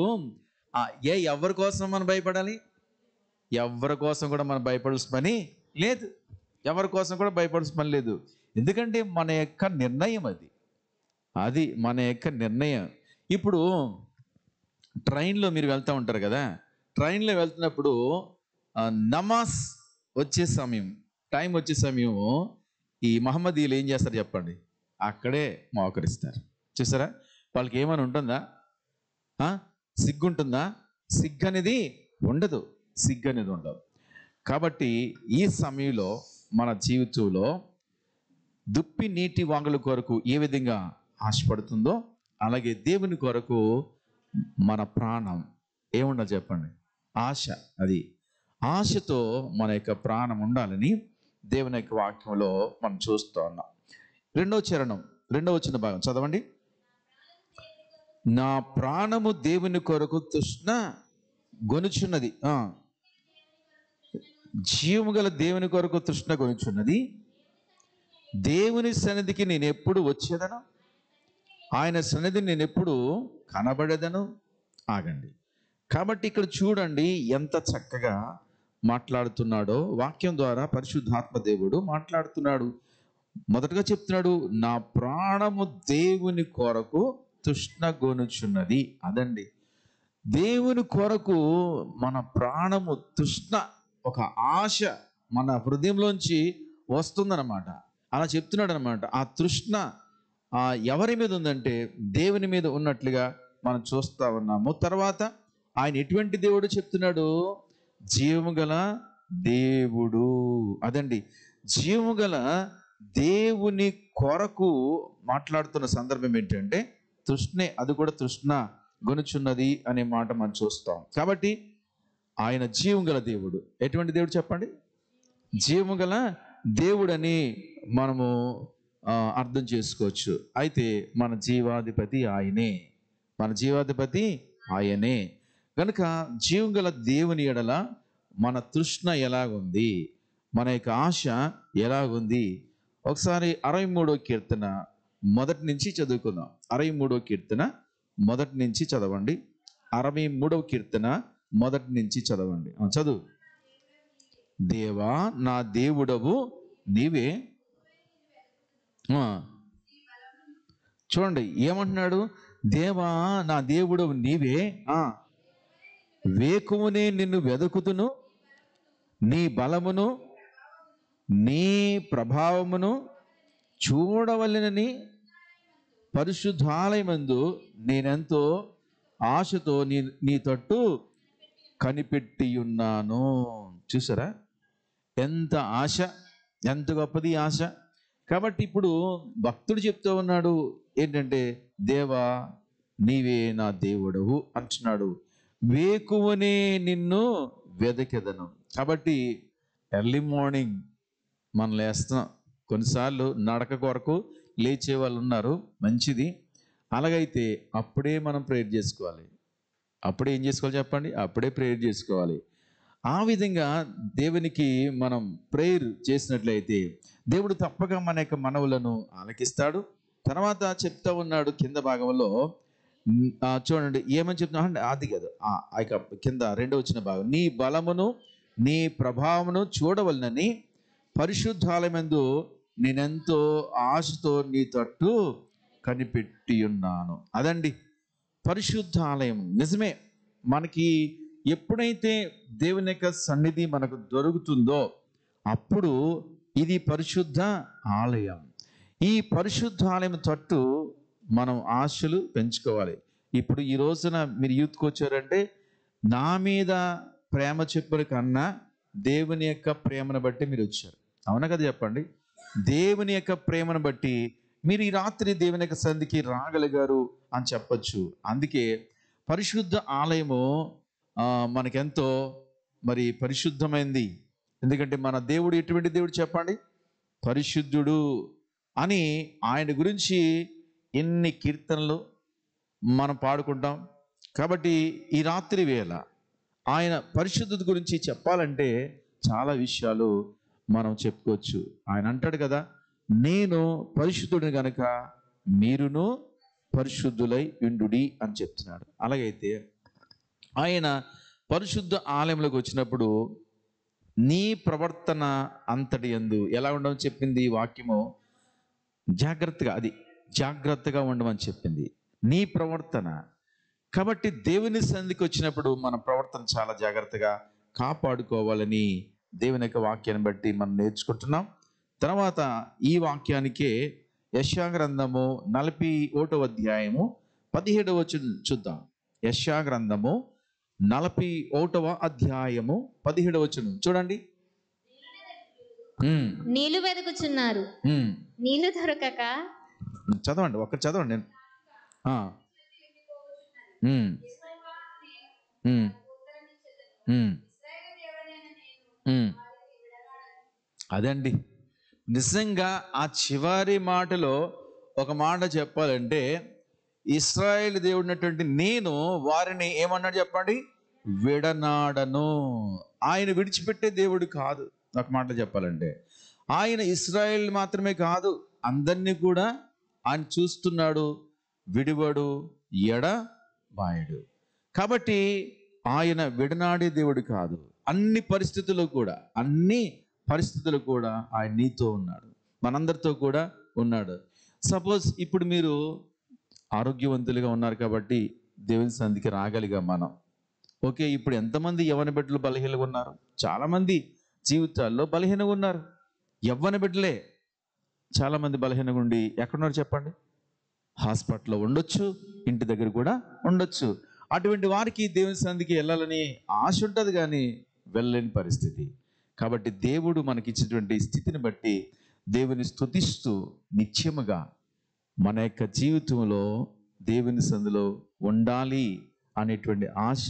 ఎవరి కోసం మనం భయపడాలి? ఎవరి కోసం కూడా మనం భయపడాల్సిన పని లేదు. ఎవరి కోసం కూడా భయపడాల్సిన పని లేదు. ఎందుకంటే మన యొక్క నిర్ణయం అది మన యొక్క నిర్ణయం. ఇప్పుడు ట్రైన్లో మీరు వెళ్తూ ఉంటారు కదా, ట్రైన్లో వెళ్తున్నప్పుడు నమాజ్ వచ్చే సమయం, టైం వచ్చే సమయం ఈ మహమ్మదీయులు ఏం చేస్తారు చెప్పండి? అక్కడే మోకరిస్తారు. చూసారా? వాళ్ళకి ఏమైనా ఉంటుందా? సిగ్గు ఉంటుందా? సిగ్గు అనేది ఉండదు. కాబట్టి ఈ సమయంలో మన జీవితంలో దుప్పి నీటి వాగుల కొరకు ఏ విధంగా ఆశపడుతుందో అలాగే దేవుని కొరకు మన ప్రాణం ఏముండాలి చెప్పండి? ఆశ. అది ఆశతో మన యొక్క ప్రాణం ఉండాలని దేవుని యొక్క వాక్యంలో మనం చూస్తూ ఉన్నాం. రెండవ వచన భాగం చదవండి. నా ప్రాణము దేవుని కొరకు తృష్ణ గొనుచున్నది. జీవము గల దేవుని కొరకు తృష్ణ గొనుచున్నది. దేవుని సన్నిధికి నేను ఎప్పుడు వచ్చేదను, ఆయన సన్నిధిని నేను ఎప్పుడు కనబడేదను. ఆగండి. కాబట్టి ఇక్కడ చూడండి ఎంత చక్కగా మాట్లాడుతున్నాడో వాక్యం ద్వారా పరిశుద్ధాత్మ దేవుడు మాట్లాడుతున్నాడు. మొదటగా చెప్తున్నాడు, నా ప్రాణము దేవుని కొరకు తృష్ణ గొనుచున్నది. అదండి, దేవుని కొరకు మన ప్రాణము తృష్ణ, ఒక ఆశ మన హృదయంలోంచి వస్తుందన్నమాట. అలా చెప్తున్నాడు అనమాట. ఆ తృష్ణ ఎవరి మీద ఉందంటే దేవుని మీద ఉన్నట్లుగా మనం చూస్తూ ఉన్నాము. తర్వాత ఆయన ఎటువంటి దేవుడు చెప్తున్నాడు? జీవము గల దేవుడు. అదండి, జీవము గల దేవుని కొరకు మాట్లాడుతున్న సందర్భం ఏంటంటే తృష్ణే, అది కూడా తృష్ణ గొనుచున్నది అనే మాట మనం చూస్తాం. కాబట్టి ఆయన జీవం గల దేవుడు. ఎటువంటి దేవుడు చెప్పండి? జీవము గల దేవుడని మనము అర్థం చేసుకోవచ్చు. అయితే మన జీవాధిపతి ఆయనే. కనుక జీవం గల దేవుని ఎడల మన తృష్ణ ఎలాగుంది, మన యొక్క ఆశ ఎలాగుంది? ఒకసారి 63వ కీర్తన మొదటి నుంచి చదువుకుందాం. 63వ కీర్తన మొదటి నుంచి చదవండి. 63వ కీర్తన మొదటి నుంచి చదవండి. చదువు. దేవా నా దేవుడవు నీవే. చూడండి ఏమంటున్నాడు? దేవా నా దేవుడవు నీవే, వేకువనే నిన్ను వెదకుతును, నీ బలమును నీ ప్రభావమును చూడవలెనని పరిశుద్ధాలయమందు నేనెంతో ఆశతో నీ తట్టు కనిపెట్టి ఉన్నాను. చూసారా ఎంత ఆశ, ఎంత గొప్పది ఆశ. కాబట్టి ఇప్పుడు భక్తుడు చెప్తూ ఉన్నాడు ఏంటంటే, దేవా నీవే నా దేవుడవు అంటున్నాడు. వేకువనే నిన్ను వెదకెదను. కాబట్టి ఎర్లీ మార్నింగ్ మనం లేస్తున్నాం. కొన్నిసార్లు నడక కొరకు లేచే వాళ్ళు ఉన్నారు, మంచిది. అలాగైతే అప్పుడే మనం ప్రేయర్ చేసుకోవాలి. అప్పుడే ఏం చేసుకోవాలి చెప్పండి? అప్పుడే ప్రేయర్ చేసుకోవాలి. ఆ విధంగా దేవునికి మనం ప్రేయర్ చేసినట్లయితే దేవుడు తప్పక మన యొక్క మనవులను ఆలకిస్తాడు. తర్వాత చెప్తా ఉన్నాడు కింద భాగంలో, చూడండి ఏమని చెప్తున్నా అంటే, అది కాదు, కింద 2వ వచన భాగం, నీ బలమును నీ ప్రభావమును చూడవలనని పరిశుద్ధాలయమందు నేనెంతో ఆశతో నీ తట్టు కనిపెట్టి ఉన్నాను. అదండి పరిశుద్ధాలయం. నిజమే, మనకి ఎప్పుడైతే దేవుని యొక్క సన్నిధి మనకు దొరుకుతుందో అప్పుడు ఇది పరిశుద్ధ ఆలయం. ఈ పరిశుద్ధ ఆలయం తట్టు మనం ఆశలు పెంచుకోవాలి. ఇప్పుడు ఈ రోజున మీరు యూత్కి వచ్చారంటే నా మీద ప్రేమ చెప్పుల కన్నా దేవుని యొక్క ప్రేమను బట్టి మీరు వచ్చారు. అవునా కదా చెప్పండి? దేవుని యొక్క ప్రేమను బట్టి మీరు ఈ రాత్రి దేవుని యొక్క సన్నిధికి రాగలిగారు అని చెప్పచ్చు. అందుకే పరిశుద్ధ ఆలయము మనకెంతో మరి పరిశుద్ధమైంది. ఎందుకంటే మన దేవుడు ఎటువంటి దేవుడు చెప్పండి? పరిశుద్ధుడు అని ఆయన గురించి ఎన్ని కీర్తనలు మనం పాడుకుంటాం. కాబట్టి ఈ రాత్రి వేళ ఆయన పరిశుద్ధత గురించి చెప్పాలంటే చాలా విషయాలు మనం చెప్పుకోవచ్చు. ఆయన అంటాడు కదా, నేను పరిశుద్ధుడిని గనక మీరును పరిశుద్ధులై ఉండుడి అని చెప్తున్నాడు. అలాగైతే ఆయన పరిశుద్ధ ఆలయంలోకి వచ్చినప్పుడు నీ ప్రవర్తన అంతటి యందు ఎలా ఉండమని చెప్పింది వాక్యము? జాగ్రత్తగా ఉండమని చెప్పింది, నీ ప్రవర్తన. కాబట్టి దేవుని సన్నిధికి వచ్చినప్పుడు మన ప్రవర్తన చాలా జాగ్రత్తగా కాపాడుకోవాలని దేవుని యొక్క వాక్యాన్ని బట్టి మనం నేర్చుకుంటున్నాం. తర్వాత ఈ వాక్యానికే యెషయా గ్రంథము 41వ అధ్యాయము 17వ వచనం చూద్దాం. యెషయా గ్రంథము 41వ అధ్యాయము 17వ వచనం చూడండి. నీళ్లు వెతుకుచున్నారు, నీళ్లు దొరకక. చదవండి, ఒక్కటి చదవండి. అదండి నిజంగా ఆ చివరి మాటలో ఒక మాట చెప్పాలంటే, ఇశ్రాయేలు దేవుడినటువంటి నేను వారిని ఏమన్నాడు చెప్పండి? విడనాడను. ఆయన విడిచిపెట్టే దేవుడు కాదు. ఒక మాట చెప్పాలంటే ఆయన ఇశ్రాయేల్ మాత్రమే కాదు, అందరినీ కూడా ఆయన చూస్తున్నాడు, విడివడు ఎడబాయడు. కాబట్టి ఆయన విడనాడే దేవుడు కాదు. అన్ని పరిస్థితుల్లో కూడా ఆయన నీతో ఉన్నాడు, మనందరితో కూడా ఉన్నాడు. సపోజ్ ఇప్పుడు మీరు ఆరోగ్యవంతులుగా ఉన్నారు కాబట్టి దేవుని సన్నిధికి రాగలిగాం మనం. ఓకే, ఇప్పుడు ఎంతమంది యవ్వన బిడ్డలు బలహీనంగా ఉన్నారు? చాలామంది జీవితాల్లో బలహీనంగా ఉన్నారు. యవ్వన బిడ్డలే చాలామంది బలహీనంగా ఉండి ఎక్కడున్నారు చెప్పండి? హాస్పిటల్లో ఉండొచ్చు, ఇంటి దగ్గర కూడా ఉండొచ్చు. అటువంటి వారికి దేవుని సన్నిధికి వెళ్ళాలని ఆశ ఉంటుంది కానీ వెళ్ళలేని పరిస్థితి. కాబట్టి దేవుడు మనకిచ్చినటువంటి స్థితిని బట్టి దేవుని స్తుతిస్తూ నిత్యముగా మన యొక్క జీవితంలో దేవుని సన్నిధిలో ఉండాలి అనేటువంటి ఆశ,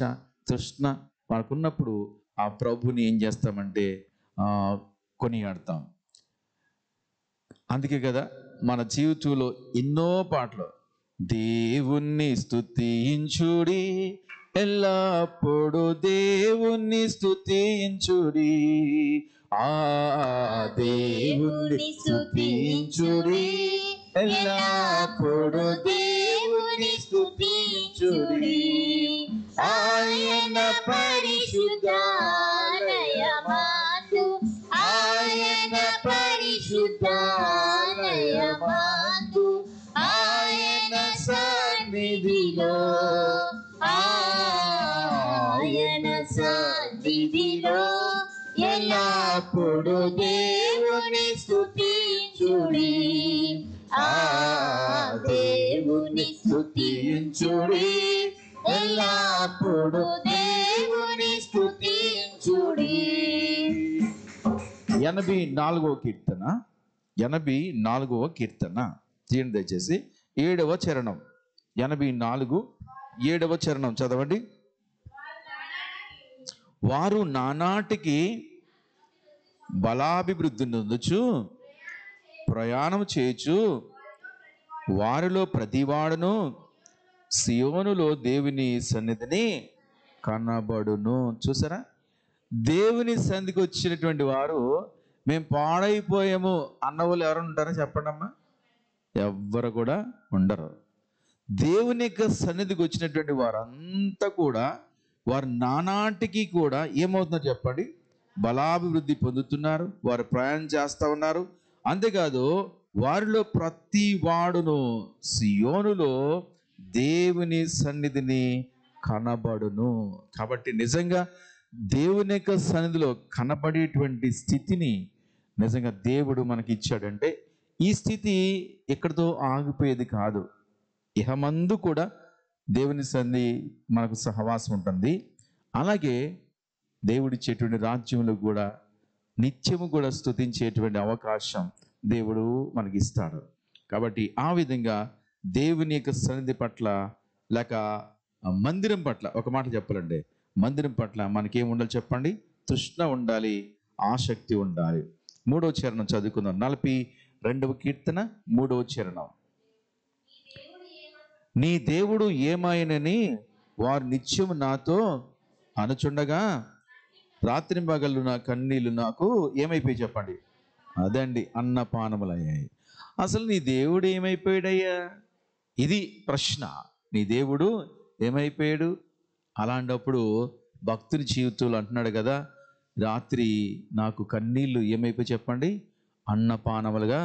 తృష్ణ మనకున్నప్పుడు ఆ ప్రభుని ఏం చేస్తామంటే కొనియాడతాం. అందుకే కదా మన జీవితంలో ఎన్నో పాటలు, దేవుణ్ణి స్తుతించుడి, ఎల్లప్పుడు దేవుణ్ణి స్తుతించుడి, ఆ దేవుణ్ణి స్తుతించుడి, ఎల్లప్పుడు దేవుణ్ణి స్తుతించుడి, ఆయన పరిశుద్ధాలయమందు, ఆయన పరిశుద్ధాలయమందు, ఆయన సన్నిధిలో, ఆయన సన్నిధిలో ఎల్లప్పుడు దేవుని స్తుతించుడి, ఆ దేవుని స్తుతించుడి, ఎల్లప్పుడు దేవుని స్తుతించుడి. 84వ కీర్తన, 84వ కీర్తన తీయండి దయచేసి. 7వ చరణం, 84 7వ చరణం చదవండి. వారు నానాటికి బలాభివృద్ధి నొందుచు ప్రయాణం చేయొచ్చు, వారిలో ప్రతివాడును సియోనులో దేవుని సన్నిధిని కనబడును. చూసారా, దేవుని సన్నిధికి వచ్చినటువంటి వారు మేము పాడైపోయాము అన్న వాళ్ళు ఎవరు ఉంటారో చెప్పండి అమ్మా? ఎవ్వరు కూడా ఉండరు. దేవుని యొక్క సన్నిధికి వచ్చినటువంటి వారంతా కూడా వారు నానాటికి కూడా ఏమవుతుందో చెప్పండి? బలాభివృద్ధి పొందుతున్నారు, వారు ప్రయాణం చేస్తూ ఉన్నారు. అంతేకాదు వారిలో ప్రతి వాడును సియోనులో దేవుని సన్నిధిని కనబడును. కాబట్టి నిజంగా దేవుని యొక్క సన్నిధిలో కనబడేటువంటి స్థితిని నిజంగా దేవుడు మనకి ఇచ్చాడంటే ఈ స్థితి ఎక్కడితో ఆగిపోయేది కాదు. ఇహమందు కూడా దేవుని సన్నిధి మనకు సహవాసం ఉంటుంది. అలాగే దేవుడిచ్చేటువంటి రాజ్యంలో కూడా నిత్యము కూడా స్తుతించేటువంటి అవకాశం దేవుడు మనకి ఇస్తాడు. కాబట్టి ఆ విధంగా దేవుని యొక్క సన్నిధి పట్ల లేక మందిరం పట్ల ఒక మాట చెప్పాలండి, మందిరం పట్ల మనకేం ఉండాలి చెప్పండి? తృష్ణ ఉండాలి, ఆసక్తి ఉండాలి. 3వ చరణం చదువుకుందాం. 42వ కీర్తన 3వ చరణం. నీ దేవుడు ఏమాయనని వారు నిత్యము నాతో అనుచుండగా రాత్రి పగళ్ళు నా కన్నీళ్ళు నాకు ఏమైపోయి చెప్పండి? అదండి, అన్నపానములయ్యాయి. అసలు నీ దేవుడు ఏమైపోయాడయ్యా? ఇది ప్రశ్న. నీ దేవుడు ఏమైపోయాడు? అలాంటప్పుడు భక్తుని జీవితంలో అంటున్నాడు కదా, రాత్రి నాకు కన్నీళ్ళు ఏమైపోయి చెప్పండి? అన్నపానములుగా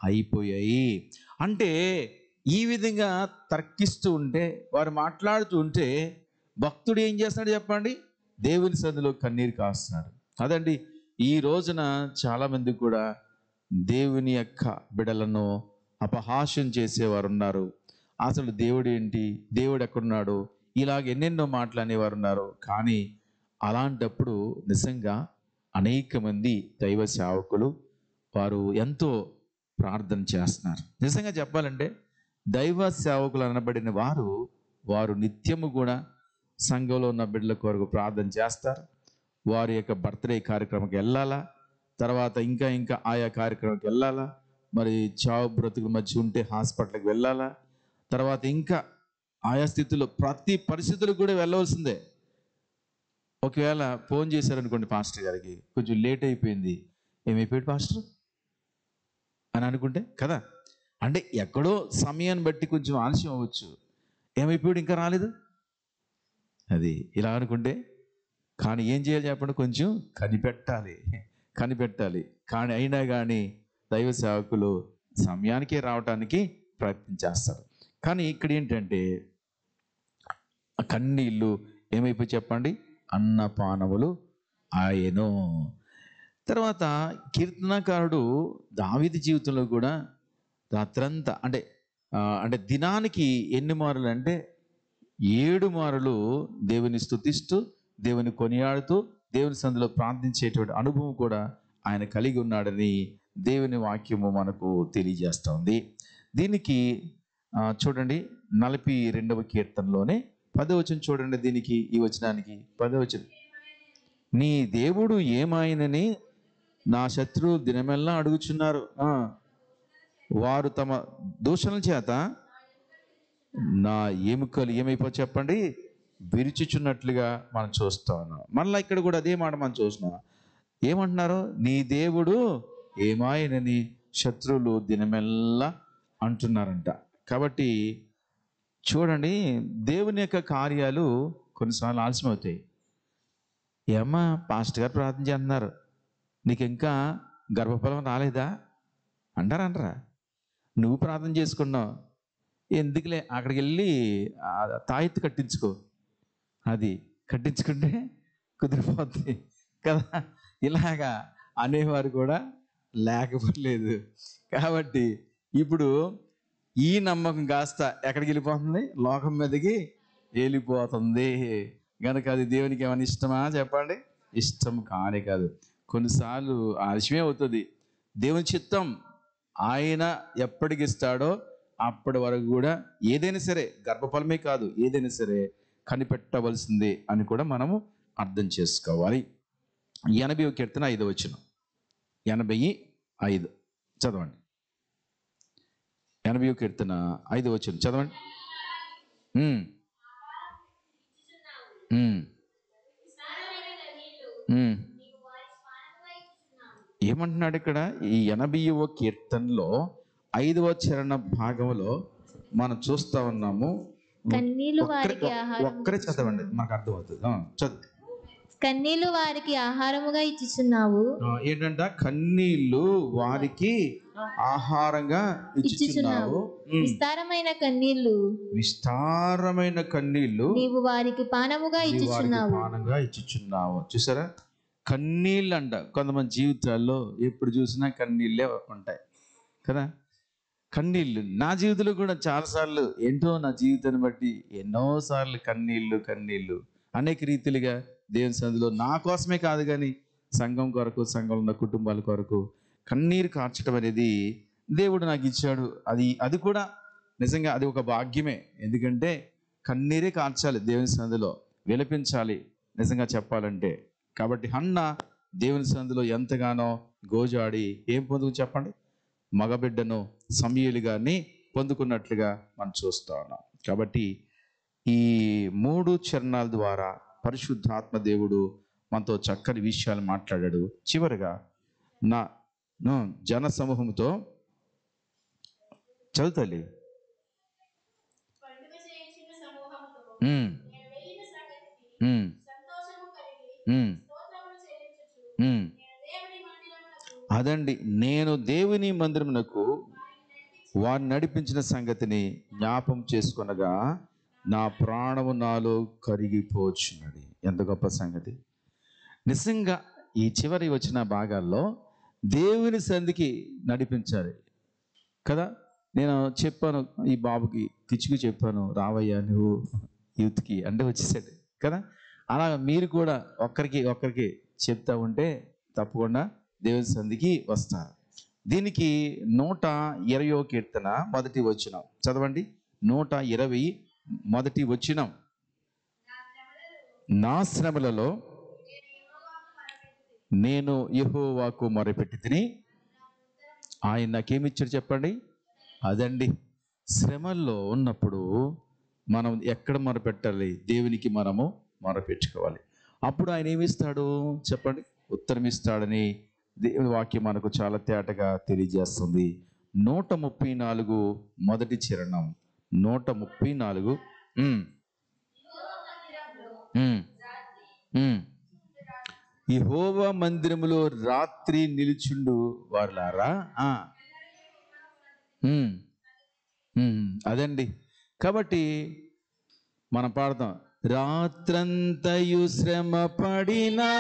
అయిపోయాయి. అంటే ఈ విధంగా తర్కిస్తూ ఉంటే, వారు మాట్లాడుతూ ఉంటే భక్తుడు ఏం చేస్తున్నాడు చెప్పండి? దేవుని సన్నిధిలో కన్నీరు కాస్తున్నాడు. అదండి, ఈ రోజున చాలామంది కూడా దేవుని యొక్క బిడలను అపహాస్యం చేసేవారు ఉన్నారు. అసలు దేవుడు ఏంటి, దేవుడు ఎక్కడున్నాడు, ఇలాగ ఎన్నెన్నో మాట్లాడేవారు ఉన్నారు. కానీ అలాంటప్పుడు నిజంగా అనేక మంది దైవ సేవకులు వారు ఎంతో ప్రార్థన చేస్తున్నారు. నిజంగా చెప్పాలంటే దైవ సేవకులు అనబడిన వారు నిత్యము కూడా సంఘంలో ఉన్న బిడ్డల కొరకు ప్రార్థన చేస్తారు. వారి యొక్క బర్త్డే కార్యక్రమంకి వెళ్ళాలా, తర్వాత ఇంకా ఆయా కార్యక్రమంకి వెళ్ళాలా, మరి చావు బ్రతుకుల మధ్య ఉంటే హాస్పిటల్కి వెళ్ళాలా, తర్వాత ఇంకా ఆయా స్థితిలో ప్రతి పరిస్థితులకు కూడా వెళ్ళవలసిందే. ఒకవేళ ఫోన్ చేశారనుకోండి పాస్టర్ గారికి, కొంచెం లేట్ అయిపోయింది, ఏమైపోయాడు పాస్టర్ అని అనుకుంటే కదా, అంటే ఎక్కడో సమయాన్ని బట్టి కొంచెం ఆలస్యం అవ్వచ్చు, ఏమైపోయాడు ఇంకా రాలేదు, అది ఇలా అనుకుంటే. కానీ ఏం చేయాలి చెప్పండి? కొంచెం కనిపెట్టాలి. కానీ అయినా కానీ దైవ సేవకులు సమయానికే రావటానికి ప్రయత్నం చేస్తారు. కానీ ఇక్కడ ఏంటంటే కన్నీళ్ళు ఏమైపోయి చెప్పండి? అన్నపానములు ఆయను. తర్వాత కీర్తనకారుడు దావీదు జీవితంలో కూడా రాత్రంతా అంటే దినానికి ఎన్ని మారులు అంటే 7 మారులు దేవుని స్తుతిస్తూ, దేవుని కొనియాడుతూ, దేవుని సన్నిధిలో ప్రార్థించేటువంటి అనుభవం కూడా ఆయన కలిగి ఉన్నాడని దేవుని వాక్యము మనకు తెలియజేస్తుంది. దీనికి చూడండి 42వ కీర్తనలోనే 10వ వచనం చూడండి. దీనికి ఈ వచనానికి 10వ వచనం, నీ దేవుడు ఏమాయనని నా శత్రువులు దినమెల్లా అడుగుచున్నారు. వారు తమ దూషణల చేత నా ఎముకలు ఏమైపో చెప్పండి? విరుచుచున్నట్లుగా మనం చూస్తా ఉన్నాం. మళ్ళీ ఇక్కడ కూడా అదే మాట మనం చూస్తున్నాం. ఏమంటున్నారు? నీ దేవుడు ఏమాయనని శత్రువులు దినమెల్లా అంటున్నారంట. కాబట్టి చూడండి, దేవుని యొక్క కార్యాలు కొన్నిసార్లు ఆలస్యం అవుతాయి. ఏమ్మా పాస్టర్ గారు ప్రార్థన చేస్తున్నారు, నీకు ఇంకా గర్భఫలం రాలేదా అంటారా? నువ్వు ప్రార్థన చేసుకున్నావు, ఎందుకులే అక్కడికి వెళ్ళి తాయెత్తు కట్టించుకో, అది కట్టించుకుంటే కుదిరిపోద్ది కదా. ఇలాగా అనేవారు కూడా లేకపోలేదు. కాబట్టి ఇప్పుడు ఈ నమ్మకం కాస్త ఎక్కడికి వెళ్ళిపోతుంది? లోకం మీదకి వెళ్ళిపోతుంది. కనుక అది దేవునికి ఏమైనా ఇష్టమా చెప్పండి? ఇష్టం కానే కాదు. కొన్నిసార్లు ఆలస్యమే అవుతుంది. దేవుని చిత్తం ఆయన ఎప్పటికి ఇస్తాడో అప్పటి వరకు కూడా ఏదైనా సరే, గర్భఫలమే కాదు ఏదైనా సరే కనిపెట్టవలసిందే అని కూడా మనము అర్థం చేసుకోవాలి. 80వ కీర్తన 5వ వచనం, 85 చదవండి. 80వ కీర్తన 5వ వచనం చదవండి. ఏమంటున్నాడు ఇక్కడ? ఈ 80వ కీర్తనలో 5వ చరణ భాగంలో మనం చూస్తా ఉన్నాము. కన్నీళ్లు వారికి ఒక్కరే చదవండి, మాకు అర్థమవుతుంది. చదువు. కన్నీళ్లు వారికి ఆహారముగా ఇచ్చుచున్నావు. ఏంటంట? కన్నీళ్లు వారికి ఆహారంగా ఇచ్చుచున్నావు. విస్తారమైన కన్నీళ్లు నీవు వారికి పానముగా ఇచ్చుచున్నావు. చూసారా? కన్నీళ్ళు అంట. కొంతమంది జీవితాల్లో ఎప్పుడు చూసినా కన్నీళ్ళే ఉంటాయి కదా. కన్నీళ్ళు నా జీవితంలో కూడా చాలాసార్లు, ఏంటో నా జీవితాన్ని బట్టి ఎన్నోసార్లు కన్నీళ్ళు అనేక రీతిలుగా దేవుని సన్నిధిలో నా కోసమే కాదు కానీ సంఘం కొరకు, సంఘంలో ఉన్న కుటుంబాల కొరకు కన్నీరు కార్చడం అనేది దేవుడు నాకు ఇచ్చాడు. అది కూడా నిజంగా అది ఒక భాగ్యమే. ఎందుకంటే కన్నీరే కార్చాలి దేవుని సన్నిధిలో. విలపించాలి నిజంగా చెప్పాలంటే. కాబట్టి హన్న దేవుని సన్నిధిలో ఎంతగానో గోజాడి ఏం పొందుకు చెప్పండి, మగబిడ్డను సమూయేలు గారిని పొందుకున్నట్లుగా మనం చూస్తా ఉన్నాం. కాబట్టి ఈ 3 చరణాల ద్వారా పరిశుద్ధాత్మ దేవుడు మనతో చక్కని విషయాలు మాట్లాడాడు. చివరిగా నా జన సమూహంతో చదువుతలే అదండి, నేను దేవుని మందిరమునకు వారిని నడిపించిన సంగతిని జ్ఞాపం చేసుకొనగా నా ప్రాణము నాలో కరిగిపోచున్నది. ఎంత గొప్ప సంగతి! నిజంగా ఈ చివరి వచ్చిన భాగాల్లో దేవుని సంధికి నడిపించాలి కదా. నేను చెప్పాను ఈ బాబుకి, కిచుకు చెప్పాను, రావయ్యా నువ్వు యూత్కి అంటే వచ్చేసాడు కదా. అలా మీరు కూడా ఒక్కరికి చెప్తా ఉంటే తప్పకుండా దేవుని సంధికి వస్తారు. దీనికి 120వ కీర్తన మొదటి వచనం చదవండి. 120 మొదటి వచనం. నా శ్రమలలో నేను యెహోవాకు మొరపెట్టి తిని ఆయన నాకేమిచ్చాడు చెప్పండి. అదండి, శ్రమల్లో ఉన్నప్పుడు మనం ఎక్కడ మొరపెట్టాలి? దేవునికి మనము మొరపెట్టుకోవాలి. అప్పుడు ఆయన ఏమిస్తాడు చెప్పండి? ఉత్తరం ఇస్తాడని దేవుని వాక్యం మనకు చాలా తేటగా తెలియజేస్తుంది. 134 మొదటి చరణం. 134 యెహోవా మందిరములో రాత్రి నిలుచుండు వారులారా. అదండి, కాబట్టి మనం పాడతాం, రాత్రంతయు శ్రమ పడినా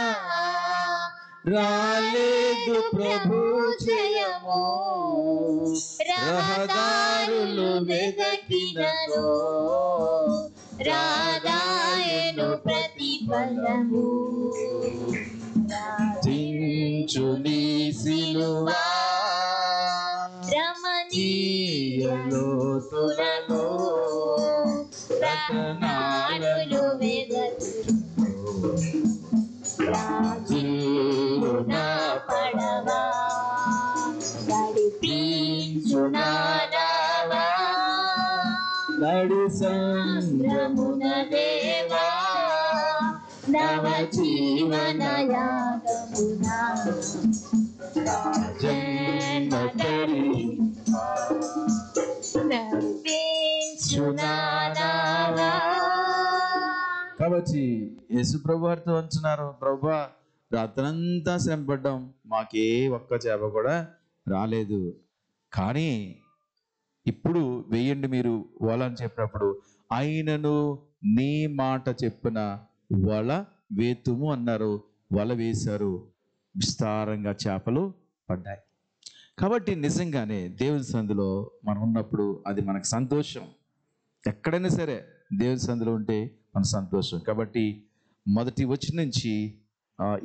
రాలేదు ప్రభు జయము, రహదారులు వెదకినను రాదాయను ప్రతిఫలము. దించు నీ సిలువా రమణీయ లోతులలో రత్నాలు వెదకును, రాజులు నా పడవా నడిపించు నా నావా, నడి సంద్రమున దేవా నవ జీవన యాగమునా నడిపించు నా నావా. కాబట్టి యేసు ప్రభు వారితో అంటున్నారు, ప్రభువా రాత్రంతా శ్రమపడ్డాం, మాకే ఒక్క చేప కూడా రాలేదు, కానీ ఇప్పుడు వేయండి మీరు వల అని చెప్పినప్పుడు ఆయనను నీ మాట చెప్పిన వల వేతుము అన్నారు. వల వేశారు, విస్తారంగా చేపలు పడ్డాయి. కాబట్టి నిజంగానే దేవుని సంధిలో మనం ఉన్నప్పుడు అది మనకు సంతోషం. ఎక్కడైనా సరే దేవుని సంధిలో ఉంటే మన సంతోషం. కాబట్టి మొదటి వచనం నుంచి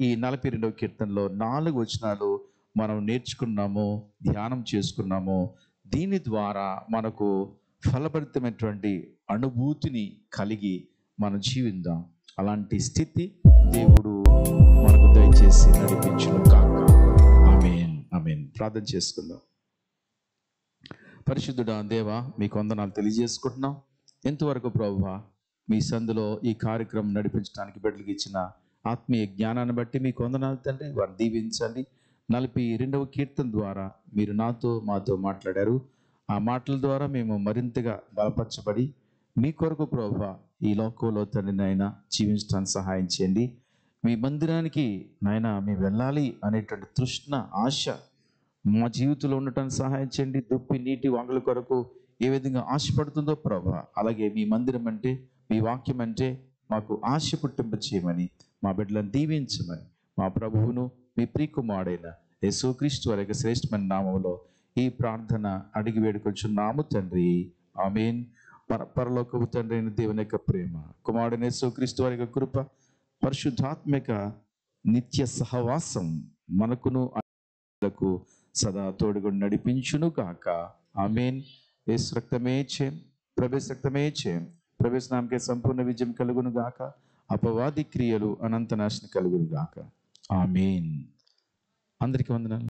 ఈ 42వ కీర్తనలో 4 వచనాలు మనం నేర్చుకున్నాము, ధ్యానం చేసుకున్నాము. దీని ద్వారా మనకు ఫలభరితమైనటువంటి అనుభూతిని కలిగి మనం జీవిద్దాం. అలాంటి స్థితి దేవుడు మనకు దయచేసి నడిపించును కాక. ఆమేన్, ఆమేన్. ప్రార్థన చేసుకుందాం. పరిశుద్ధుడా దేవా, మీకు వందనాలు తెలియజేసుకుంటున్నాం. ఎంతవరకు ప్రభువా మీ సందులో ఈ కార్యక్రమం నడిపించడానికి బిడ్డలకు ఇచ్చిన ఆత్మీయ జ్ఞానాన్ని బట్టి మీకు వందనాలు తండ్రి. వారిని దీవించండి. 42వ కీర్తన ద్వారా మీరు మాతో మాట్లాడారు. ఆ మాటల ద్వారా మేము మరింతగా బలపరచబడి మీ కొరకు ప్రభువా ఈ లోకంలో తండ్రి నాయన జీవించడానికి సహాయం చేయండి. మీ మందిరానికి నాయన మేము వెళ్ళాలి అనేటువంటి తృష్ణ, ఆశ మా జీవితంలో ఉండటానికి సహాయం చేయండి. దుప్పి నీటి వాంగుల కొరకు ఏ విధంగా ఆశపడుతుందో ప్రభువా, అలాగే మీ మందిరం అంటే, మీ వాక్యం అంటే మాకు ఆశ పుట్టింప చేయమని, మా బిడ్డలను దీవించమని, మా ప్రభువును మీ ప్రియకుమారుడైన యేసుక్రీస్తు వారి యొక్క శ్రేష్టమైన నామములో ఈ ప్రార్థన అడిగి వేడుకొంచున్నాము తండ్రి. ఆమేన్. పరలోకపు తండ్రి అయిన దేవుని యొక్క ప్రేమ, కుమారుడైన యేసుక్రీస్తు వారి యొక్క కృప, పరిశుద్ధాత్మిక నిత్య సహవాసం మనకును సదా తోడుగా నడిపించును కాక. ఆమేన్. యేసు రక్తమే చేయం, ప్రభు రక్తమే చేయం, ప్రభు నామకే సంపూర్ణ విజయం కలుగును గాక. అపవాది క్రియలు అనంత నాశనం కలుగును గాక. ఆమేన్. అందరికీ వందనాలు.